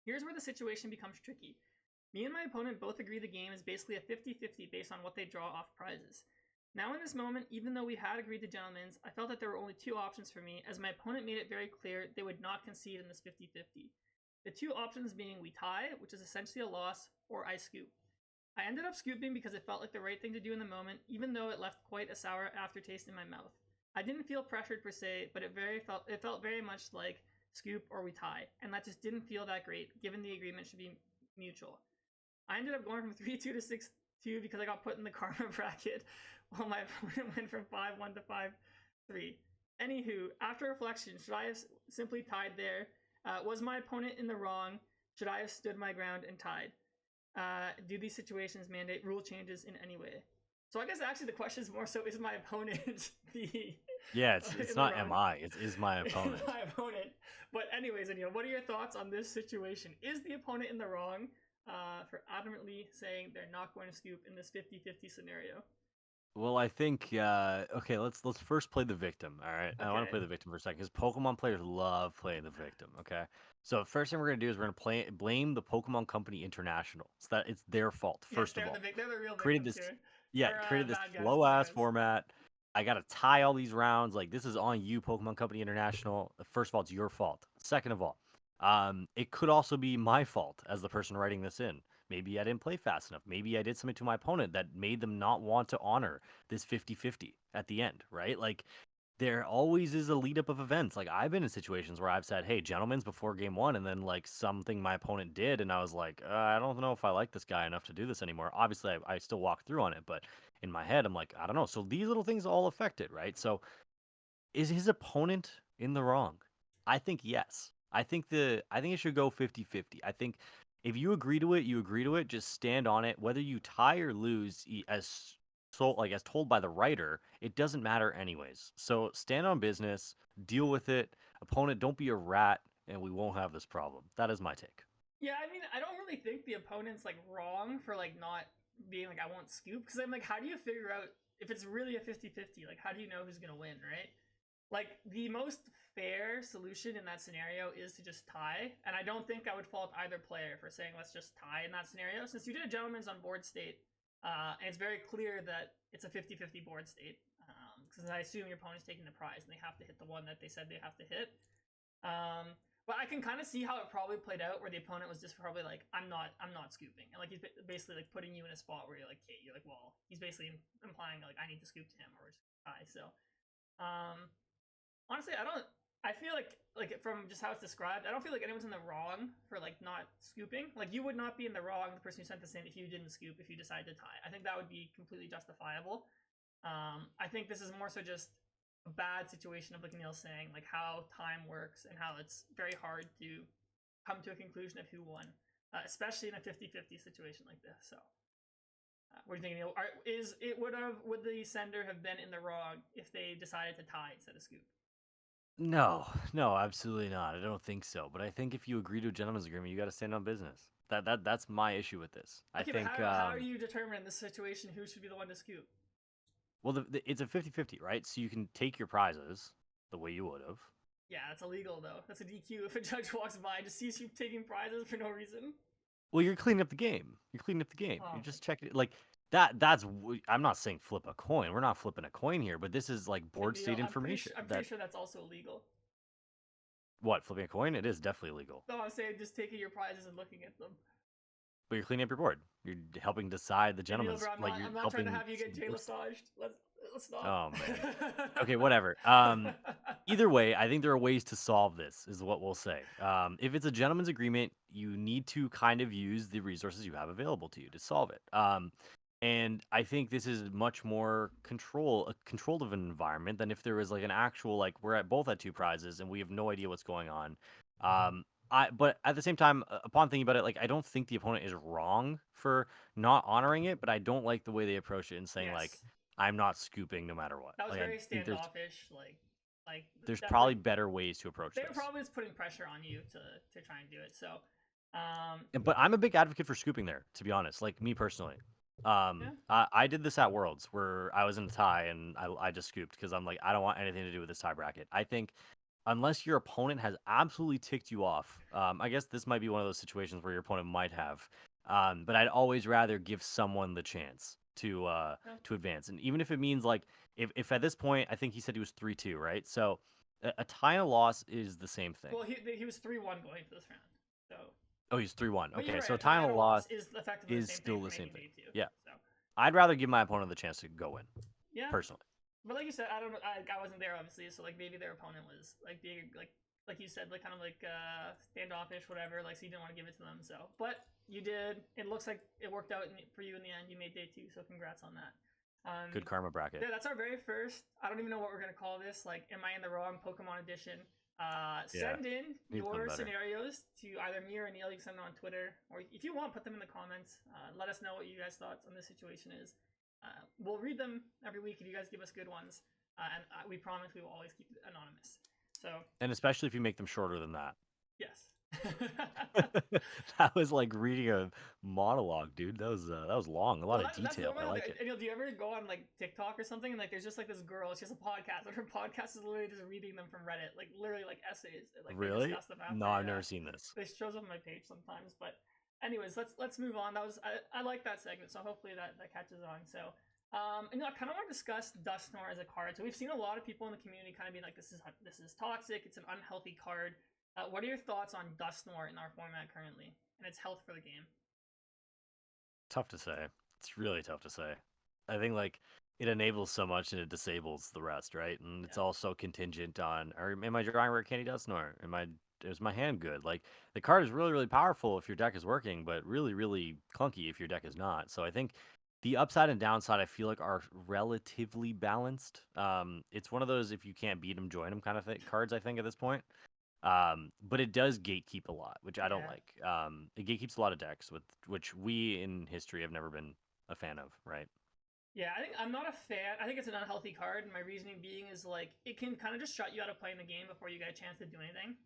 Here's where the situation becomes tricky. Me and my opponent both agree the game is basically a 50-50 based on what they draw off prizes. Now in this moment, even though we had agreed to gentlemen's, I felt that there were only 2 options for me, as my opponent made it very clear they would not concede in this 50-50. The 2 options being we tie, which is essentially a loss, or I scoop. I ended up scooping because it felt like the right thing to do in the moment, even though it left quite a sour aftertaste in my mouth. I didn't feel pressured per se, but it felt very much like scoop or we tie, and that just didn't feel that great, given the agreement should be mutual. I ended up going from 3-2 to 6-2 because I got put in the karma bracket, while my opponent went from 5-1 to 5-3. Anywho, after reflection, should I have simply tied there? Was my opponent in the wrong? Should I have stood my ground and tied? Do these situations mandate rule changes in any way? So I guess actually the question is more so: is my opponent the Yeah, it's in the not wrong? am I. It is my opponent. My opponent. But anyways, Anil, what are your thoughts on this situation? Is the opponent in the wrong for adamantly saying they're not going to scoop in this 50-50 scenario? Well, I think okay, let's first play the victim. All right, I want to Okay. play the victim for a second because Pokemon players love playing the victim. Okay, so first thing we're gonna do is we're gonna blame the Pokemon Company International. It's that it's their fault. Yes, First of all, they're the real created victims this, here. yeah, Or created this bad guys, slow bad ass guys. format. I gotta tie all these rounds. Like this is on you, Pokemon Company International. First of all, it's your fault. Second of all, it could also be my fault as the person writing this in. Maybe I didn't play fast enough. Maybe I did something to my opponent that made them not want to honor this 50-50 at the end, right? Like there always is a lead up of events. Like I've been in situations where I've said, "Hey, gentlemen's before game 1," and then like something my opponent did and I was like, I don't know if I like this guy enough to do this anymore." Obviously, I still walk through on it, but in my head, I'm like, I don't know. So these little things all affect it, right? So is his opponent in the wrong? I think yes. I think it should go 50-50. I think if you agree to it, you agree to it. Just stand on it. Whether you tie or lose, as told by the writer, it doesn't matter anyways. So stand on business, deal with it. Opponent, don't be a rat. and we won't have this problem. That is my take. Yeah, I mean, I don't really think the opponent's like wrong for like not being like I won't scoop because I'm like, how do you figure out if it's really a 50-50? Like, how do you know who's gonna win, right? Like the most fair solution in that scenario is to just tie, and I don't think I would fault either player for saying let's just tie in that scenario since you did a gentleman's on board state, and it's very clear that it's a 50-50 board state because I assume your opponent's taking the prize and they have to hit the one that they said they have to hit. But I can kind of see how it probably played out, where the opponent was just probably like, I'm not scooping, and like he's basically like putting you in a spot where you're like, okay, you're like, well, he's basically implying like I need to scoop to him or tie. So, honestly, I feel like from just how it's described, I don't feel like anyone's in the wrong for like not scooping. Like you would not be in the wrong, the person who sent this in, if you didn't scoop, if you decided to tie. I think that would be completely justifiable. I think this is more so just a bad situation of like Neil saying like how time works and how it's very hard to come to a conclusion of who won, especially in a 50-50 situation like this. So what do you think, Neil? Would the sender have been in the wrong if they decided to tie instead of scoop? No, no, absolutely not. I don't think so. But I think if you agree to a gentleman's agreement, you got to stand on business. That's my issue with this. I Okay, but think how do you determine in this situation who should be the one to scoop? well, it's a 50-50, right? So you can take your prizes the way you would have. Yeah, that's illegal though. That's a DQ if a judge walks by and just sees you taking prizes for no reason. Well, you're cleaning up the game. You're cleaning up the game. Oh, You're just checking like that. I'm not saying flip a coin. We're not flipping a coin here, but this is like board Neil, state information. I'm pretty That sure that's also illegal. what flipping a coin? It is definitely illegal. No, I'm saying just taking your prizes and looking at them. But you're cleaning up your board. You're helping decide the Hey, Neil, gentleman's bro, like you're I'm not trying to helping. have you get Jay massaged. Let's stop. Oh man. Okay, whatever. Either way, I think there are ways to solve this, is what we'll say. If it's a gentleman's agreement, you need to kind of use the resources you have available to you to solve it. And I think this is much more controlled of an environment than if there was like an actual like we're at both at two prizes and we have no idea what's going on. But at the same time, upon thinking about it, like I don't think the opponent is wrong for not honoring it, but I don't like the way they approach it and saying like Yes, I'm not scooping no matter what. that was Like I very think standoffish. Like there's that probably like better ways to approach they were this. probably just putting pressure on you to try and do it. So, But I'm a big advocate for scooping there, to be honest. Like me personally. yeah, I did this at Worlds where I was in a tie and I just scooped because I'm like I don't want anything to do with this tie bracket. I think unless your opponent has absolutely ticked you off, I guess this might be one of those situations where your opponent might have. But I'd always rather give someone the chance yeah. to advance, and even if it means like if at this point I think he said he was 3-2, right? So a tie and a loss is the same thing. Well, he was 3-1 going into this round. So, Oh, he's 3-1. but you're Okay, right. so A a tie tie and and a a loss loss is effectively the is same thing still for the same making thing. day two. Yeah, So, I'd rather give my opponent the chance to go in yeah. personally. But like you said, I don't know. I wasn't there obviously, so like maybe their opponent was like being like you said, like kind of like standoffish, whatever. Like so you didn't want to give it to them. So, but you did. It looks like it worked out for you in the end. You made day two, so congrats on that. Good karma bracket. Yeah, that's our very first. I don't even know what we're gonna call this. Like, am I in the wrong Pokemon edition? Yeah, Send in need something your better. scenarios to either me or Aneil. You can send them on Twitter, or if you want, put them in the comments. Let us know what you guys' thoughts on this situation is. We'll read them every week if you guys give us good ones, and we promise we will always keep it anonymous. So And especially if you make them shorter than that. yes. That was like reading a monologue, dude. That was long, a lot Well, of that's detail. I normally. like it. Do you ever go on like TikTok or something and like there's just like this girl? She has a podcast, and her podcast is literally just reading them from Reddit, like literally like essays. Like they Really? discuss them after. No, I've Yeah. never seen this. It shows up on my page sometimes, but anyways, let's move on. That was I like that segment, so hopefully that catches on. So. And I kind of want to discuss Dusknoir as a card. So we've seen a lot of people in the community kind of being like, this is toxic. It's an unhealthy card. What are your thoughts on Dusknoir in our format currently and its health for the game? Tough to say. It's really tough to say. I think like it enables so much and it disables the rest, right? And it's Yeah. also contingent on, or am I drawing where Candy Dusknoir? Is my hand good? Like the card is really, really powerful if your deck is working, but really, really clunky if your deck is not. So I think the upside and downside I feel like are relatively balanced. It's one of those if you can't beat them, join them kind of cards. I think at this point. But it does gatekeep a lot, which I don't Yeah. like. It gatekeeps a lot of decks, with which we in history have never been a fan of, right? Yeah, I think I'm not a fan. I think it's an unhealthy card, and my reasoning being is like it can kind of just shut you out of playing the game before you get a chance to do anything.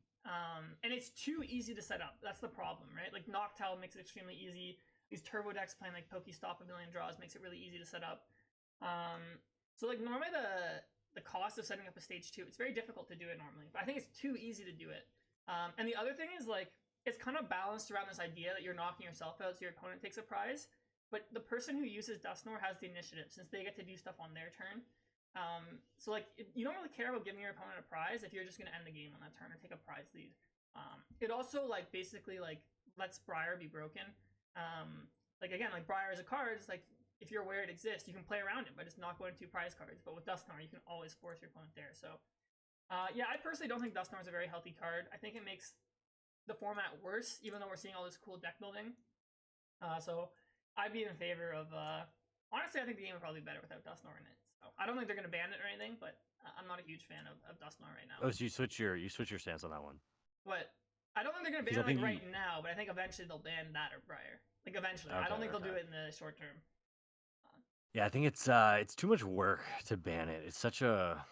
And it's too easy to set up. That's the problem, right? Like Noctowl makes it extremely easy. These turbo decks playing like Pokestop, a million draws makes it really easy to set up. So like normally the cost of setting up a stage 2, it's very difficult to do it normally, but I think it's too easy to do it. And the other thing is like it's kind of balanced around this idea that you're knocking yourself out so your opponent takes a prize, but the person who uses Dusknoir has the initiative since they get to do stuff on their turn. So like you don't really care about giving your opponent a prize if you're just gonna end the game on that turn or take a prize lead. It also like basically like lets Briar be broken. Like again, like Briar as a card is like if you're aware it exists, you can play around it by just not going to prize cards. But with Dusknoir, you can always force your opponent there. So yeah, I personally don't think Dusknoir is a very healthy card. I think it makes the format worse, even though we're seeing all this cool deck building. So I'd be in favor of. Honestly, I think the game would probably be better without Dusknoir in it. So I don't think they're going to ban it or anything, but I'm not a huge fan of Dusknoir right now. Oh, so you switch your stance on that one. What? I don't think they're going to ban it like right now, but I think eventually they'll ban that or Briar. Like eventually, okay, I don't think they'll do it in the short term. Yeah, I think it's too much work to ban it. It's such a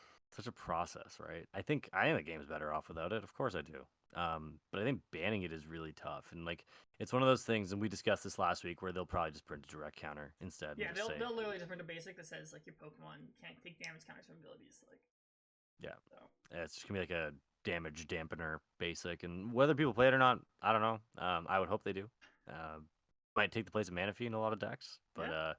process, right? I think the game's better off without it. Of course I do. But I think banning it is really tough, and like it's one of those things. And we discussed this last week, where they'll probably just print a direct counter instead. Yeah, they'll literally just print a basic that says like your Pokemon can't take damage counters from abilities. Like, yeah, so. Yeah, it's just gonna be like a damage dampener basic, and whether people play it or not, I don't know. I would hope they do. Might take the place of Manaphy in a lot of decks, but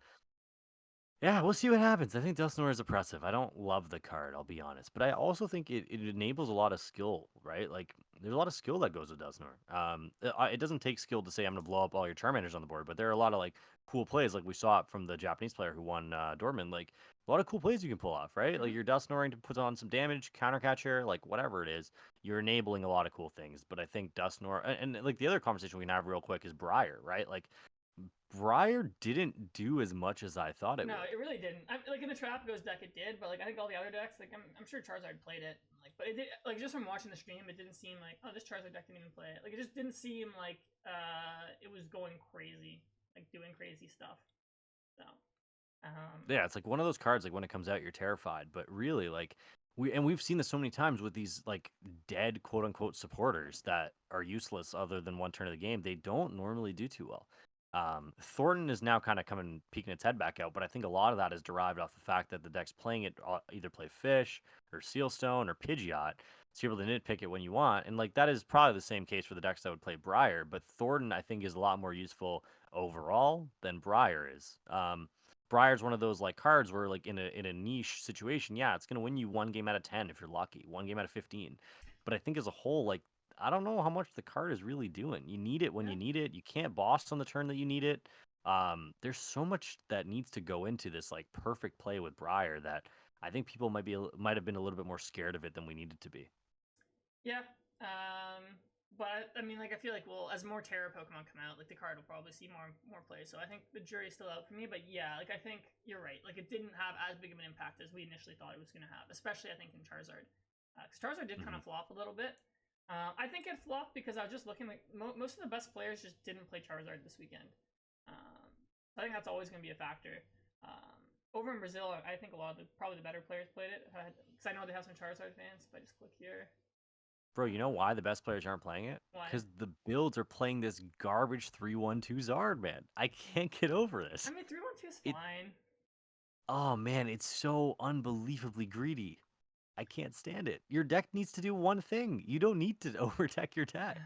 yeah, we'll see what happens. I think Dusknoir is oppressive. I don't love the card, I'll be honest. But I also think it enables a lot of skill, right? Like, there's a lot of skill that goes with Dusknoir. It doesn't take skill to say I'm going to blow up all your Charmanders on the board, but there are a lot of, like, cool plays. Like, we saw it from the Japanese player who won Dortmund. Like, a lot of cool plays you can pull off, right? Mm-hmm. Like, you're Dusknoiring to put on some damage, counter catcher, like, whatever it is. You're enabling a lot of cool things. But I think Dusknoir... And like, the other conversation we can have real quick is Briar, right? Like, Briar didn't do as much as I thought it would. No, it really didn't. Like in the Trap Goes deck, it did, but like I think all the other decks, like I'm sure Charizard played it, like, but it did, like just from watching the stream, it didn't seem like, oh, this Charizard deck didn't even play it. Like it just didn't seem like it was going crazy, like doing crazy stuff. So yeah, it's like one of those cards. Like when it comes out, you're terrified, but really, like we've seen this so many times with these like dead quote unquote supporters that are useless other than one turn of the game. They don't normally do too well. Thornton is now kind of peeking its head back out, but I think a lot of that is derived off the fact that the decks playing it either play Fish or Sealstone or Pidgeot, so you're able to nitpick it when you want, and like that is probably the same case for the decks that would play Briar, but Thornton I think is a lot more useful overall than Briar is. Briar's one of those like cards where like in a niche situation, yeah, it's gonna win you 1 game out of 10 if you're lucky, 1 game out of 15, but I think as a whole, like I don't know how much the card is really doing. You need it when you need it. You can't boss on the turn that you need it. There's so much that needs to go into this like perfect play with Briar that I think people might have been a little bit more scared of it than we needed to be. Yeah. But I mean, like I feel like as more Terra Pokemon come out, like the card will probably see more play. So I think the jury's still out for me. But yeah, like I think you're right. Like it didn't have as big of an impact as we initially thought it was going to have, especially I think in Charizard. Because Charizard did kind of flop a little bit. I think it flopped because I was just looking like most of the best players just didn't play Charizard this weekend. I think that's always going to be a factor. Over in Brazil, I think a lot of probably the better players played it. Because I know they have some Charizard fans. If I just click here. Bro, you know why the best players aren't playing it? Why? Because the builds are playing this garbage 3-1-2 Zard, man. I can't get over this. I mean, 3-1-2 is fine. Oh, man, it's so unbelievably greedy. I can't stand it. Your deck needs to do one thing. You don't need to overdeck your deck.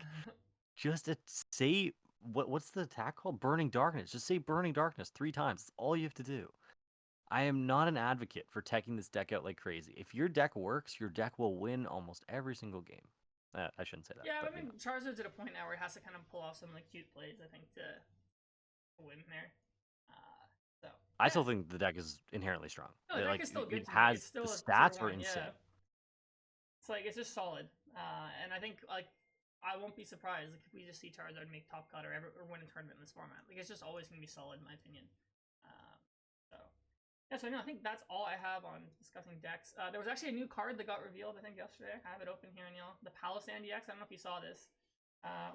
Just say what's the attack called? Burning Darkness. Just say Burning Darkness 3 times. That's all you have to do. I am not an advocate for teching this deck out like crazy. If your deck works, your deck will win almost every single game. I shouldn't say that. Yeah, but, I mean, Charizard's at a point now where it has to kind of pull off some like cute plays, I think, to win there. So I still think the deck is inherently strong. No, the deck is still good. It has the stats are insane. Yeah. It's like it's just solid, and I think like I won't be surprised like, if we just see Charizard make top cut or win a tournament in this format. Like it's just always gonna be solid in my opinion. So I think that's all I have on discussing decks. There was actually a new card that got revealed I think yesterday. I have it open here, Aneil. The Palossand DX. I don't know if you saw this.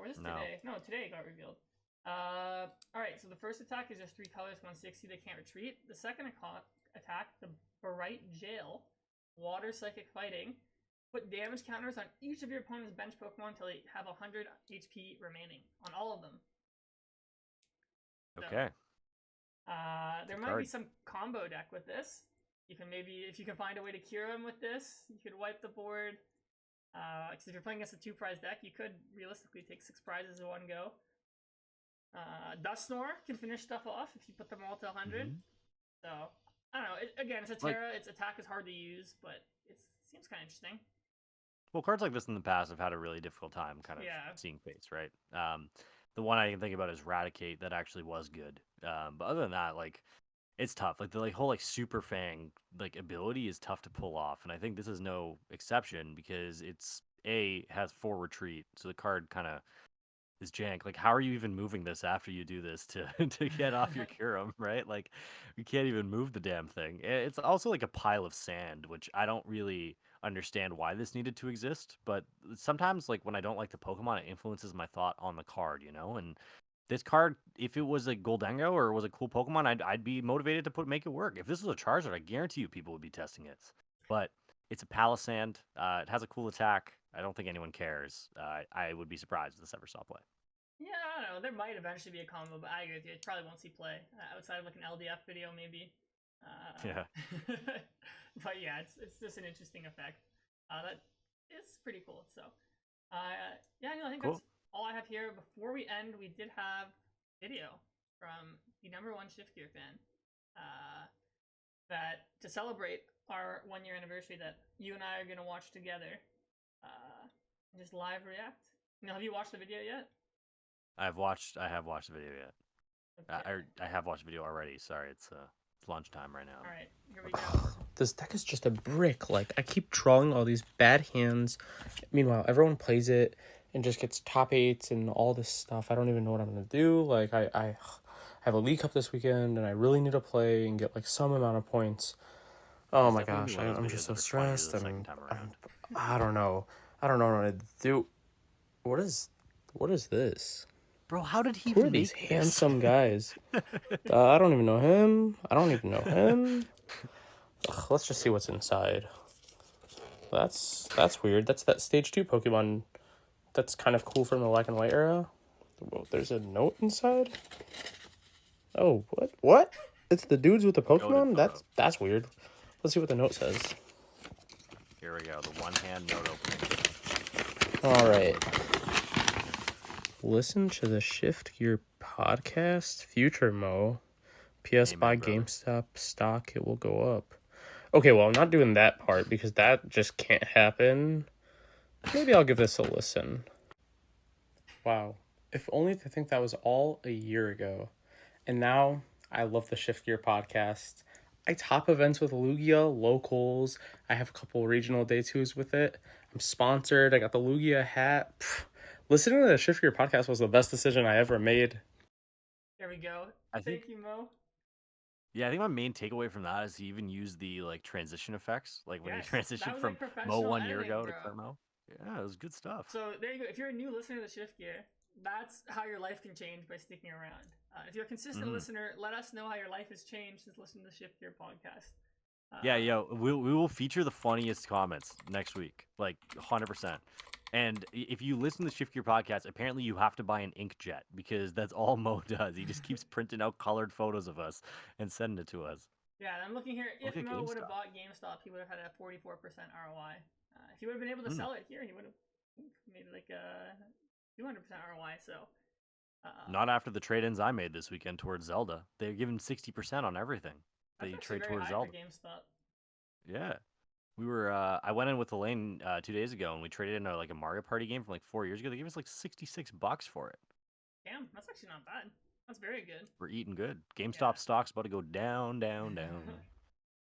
Or this today? No, today it got revealed. All right. So the first attack is just 3 colors, 160. They can't retreat. The second attack, the Bright Jail, Water Psychic Fighting. put damage counters on each of your opponent's bench Pokemon until they have 100 HP remaining on all of them. So, Okay. there Good might be card. some combo deck with this. You can maybe, if you can find a way to cure him with this, you could wipe the board. Because if you're playing against a 2-prize deck, you could realistically take 6 prizes in one go. Dusknoir can finish stuff off if you put them all to 100. Mm-hmm. So, I don't know. Again, it's a Like, Terra. Its attack is hard to use, but it seems kind of interesting. well, cards like this in the past have had a really difficult time kind of Yeah. seeing face, right? The one I can think about is Raticate. That actually was good. But other than that, like, it's tough. Like the whole like super fang like ability is tough to pull off, and I think this is no exception because it's has 4 retreat, so the card kind of is jank. Like, how are you even moving this after you do this to to get off your Curum, right? Like, you can't even move the damn thing. It's also like a pile of sand, which I don't really understand why this needed to exist. But sometimes, like when I don't like the Pokemon, it influences my thought on the card, you know. And this card, if it was a Goldengo or was a cool Pokemon, I'd be motivated to make it work. If this was a Charizard, I guarantee you people would be testing it. But it's a Palisand. It has a cool attack. I don't think anyone cares. I would be surprised if this ever saw play. Yeah, I don't know. There might eventually be a combo, but I agree with you. It probably won't see play outside of like an LDF video, maybe. Yeah. But yeah, it's just an interesting effect. That is pretty cool. So, yeah, I think that's Cool. all I have here. Before we end, we did have video from the #1 Shift Gear fan. That to celebrate our 1-year anniversary, that you and I are gonna watch together. Just live react. Have you watched the video yet? I have watched the video yet. Okay. I have watched the video already. Sorry, it's lunchtime right now. All right. Here we go. This deck is just a brick. Like, I keep drawing all these bad hands. Meanwhile, everyone plays it and just gets top 8s and all this stuff. I don't even know what I'm going to do. Like, I have a League Cup this weekend, and I really need to play and get, like, some amount of points. Oh It's my definitely gonna be gosh, one of those I'm videos just so that are funnier stressed, the second and time around. I don't know. I don't know what to do. What is this? Bro, how did he Who are these make this? handsome guys? I don't even know him. I don't even know him. Ugh, let's just see what's inside. That's weird. That's that stage 2 Pokemon. That's kind of cool from the Black and White era. Whoa, there's a note inside. Oh, what? It's the dudes with the Goated Pokemon. photo. That's weird. Let's see what the note says. Here we go. The one-hand note opening. All right. Listen to the Shift Gear podcast. Future Mo. PS Amen, buy brother. GameStop stock. It will go up. Okay, well, I'm not doing that part because that just can't happen. Maybe I'll give this a listen. Wow. If only to think that was all a year ago. And now I love the Shift Gear podcast. I top events with Lugia, locals. I have a couple regional day twos with it. I'm sponsored. I got the Lugia hat. Listening to the Shift Gear podcast was the best decision I ever made. There we go. I think, Thank you, Mo. yeah, I think my main takeaway from that is he even used the like transition effects, like when he Yes, that transitioned was from like Mo professional 1 year editing, ago to bro. current Mo. Yeah, it was good stuff. So there you go. If you're a new listener to the Shift Gear, that's how your life can change by sticking around. If you're a consistent listener, let us know how your life has changed since listening to the Shift Gear podcast. Yeah, we will feature the funniest comments next week, like 100%. And if you listen to the Shift Gear podcast, apparently you have to buy an inkjet because that's all Mo does. He just keeps printing out colored photos of us and sending it to us. Yeah, I'm looking here. Look If at Mo would have GameStop. bought GameStop, he would have had a 44% ROI. If he would have been able to sell it here, he would have made like a 200% ROI. So, Not after the trade-ins I made this weekend towards Zelda. They're giving 60% on everything. that's They actually trade very towards high for Zelda. GameStop. Yeah. We were I went in with Elaine 2 days ago and we traded in like a Mario Party game from like 4 years ago. They gave us like $66 for it. Damn, that's actually not bad. That's very good. We're eating good. Yeah. GameStop stock's about to go down, down, down.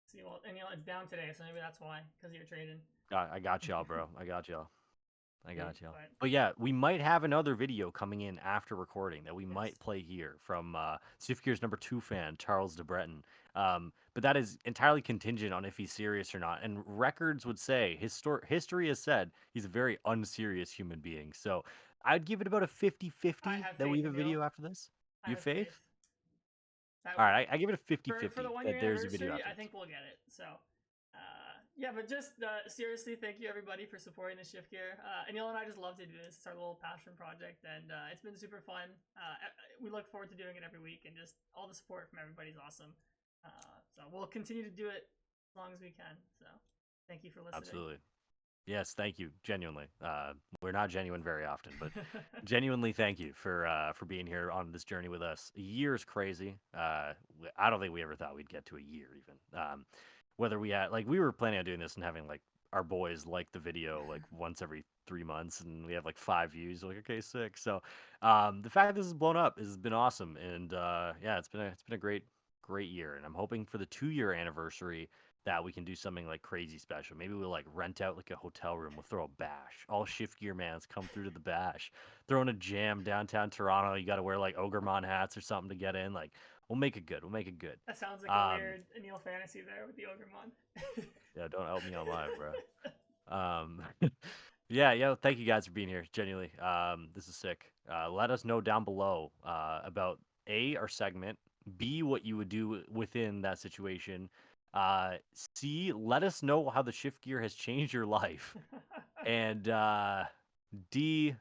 See, well, and it's down today, so maybe that's why, because you're trading. I got y'all, bro. I got y'all. I Yeah, got y'all. but But yeah, we might have another video coming in after recording that we yes. might play here from Swift Gear's #2 fan, Charles DeBreton. But that is entirely contingent on if he's serious or not. And records would say, history has said, he's a very unserious human being. So I'd give it about a 50-50 have that we faith, have a Aneil. video after this. I You have faith? That All right, I give it a for 50-50 the 1 year that there's a video anniversary, after I this. think we'll get it. So, Yeah, but just seriously, thank you everybody for supporting the Shift Gear. Aneil and I just love to do this. It's our little passion project, and it's been super fun. We look forward to doing it every week, and just all the support from everybody is awesome. So we'll continue to do it as long as we can. So thank you for listening. Absolutely. Yes, thank you. Genuinely. We're not genuine very often, but genuinely thank you for being here on this journey with us. A year is crazy. I don't think we ever thought we'd get to a year even. Whether we had like we were planning on doing this and having like our boys like the video like once every 3 months, and we have like 5 views. Like okay, 6. So the fact that this has blown up has been awesome, and yeah, it's been a great year, and I'm hoping for the 2 year anniversary that we can do something like crazy special. Maybe we'll like rent out like a hotel room. We'll throw a bash. All Shift Gear mans come through to the bash. Throwing a jam downtown Toronto. You got to wear like Ogremon hats or something to get in. Like we'll make it good. We'll make it good. That sounds like a weird Aneil fantasy there with the Ogremon. Yeah, don't help me on live, bro. Yeah, thank you guys for being here. Genuinely, this is sick. Let us know down below about A, our segment, B, what you would do within that situation, C, let us know how the Shift Gear has changed your life, and D,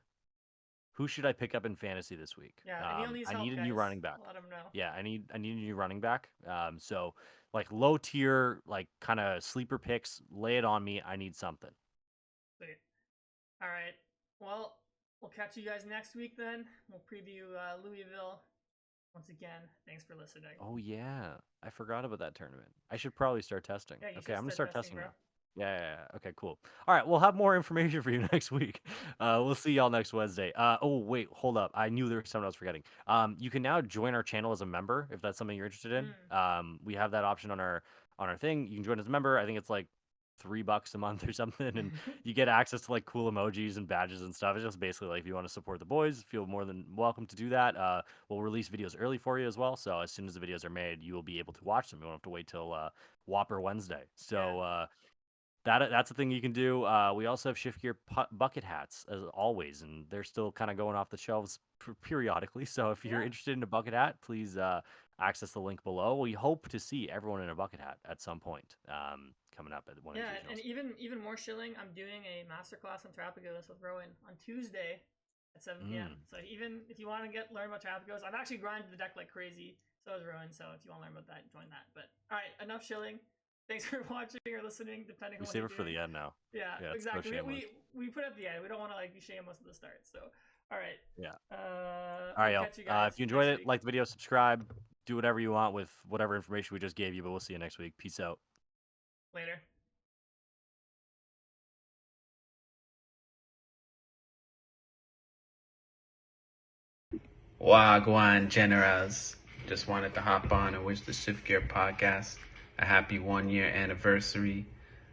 who should I pick up in fantasy this week? Yeah, Aneil needs I help, need a guys. new running back. Let him know. Yeah, I need a new running back. So like low tier, like kind of sleeper picks, lay it on me. I need something. Sweet. All right. Well, we'll catch you guys next week then. We'll preview Louisville. Once again, thanks for listening. Oh yeah, I forgot about that tournament. I should probably start testing. Yeah, you Okay, should I'm gonna start start testing, testing bro. now. Yeah. Okay, cool. All right, we'll have more information for you next week. We'll see y'all next Wednesday. Oh wait, hold up. I knew there was something I was forgetting. You can now join our channel as a member if that's something you're interested in. We have that option on our thing. You can join as a member. I think it's like $3 a month or something, and you get access to like cool emojis and badges and stuff. It's just basically like if you want to support the boys, feel more than welcome to do that. We'll release videos early for you as well, so as soon as the videos are made, you will be able to watch them. You won't have to wait till Whopper Wednesday. So that's the thing you can do. We also have Shift Gear bucket hats as always, and they're still kind of going off the shelves periodically. So if you're interested in a bucket hat, please access the link below. We hope to see everyone in a bucket hat at some point coming up at one of these regionals. And even more shilling, I'm doing a masterclass on Trapagos with Rowan on Tuesday at 7 p.m. So even if you want to learn about Trapagos, I've actually grinded the deck like crazy. So is Rowan. So if you want to learn about that, join that. But all right, enough shilling. Thanks for watching or listening, depending on what save it for the end now. Yeah, exactly. We put it at the end. We don't want to like be shameless at the start. So, all right. Yeah. All right, y'all. If you enjoyed it, like the video, subscribe, do whatever you want with whatever information we just gave you. But we'll see you next week. Peace out. Later. Wagwan Generals. Just wanted to hop on and wish the Shift Gear podcast a happy 1 year anniversary.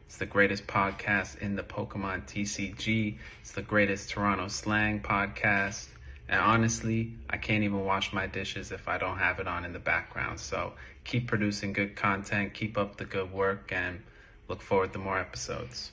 It's the greatest podcast in the Pokemon TCG. It's the greatest Toronto slang podcast. And honestly, I can't even wash my dishes if I don't have it on in the background. So keep producing good content, keep up the good work, and look forward to more episodes.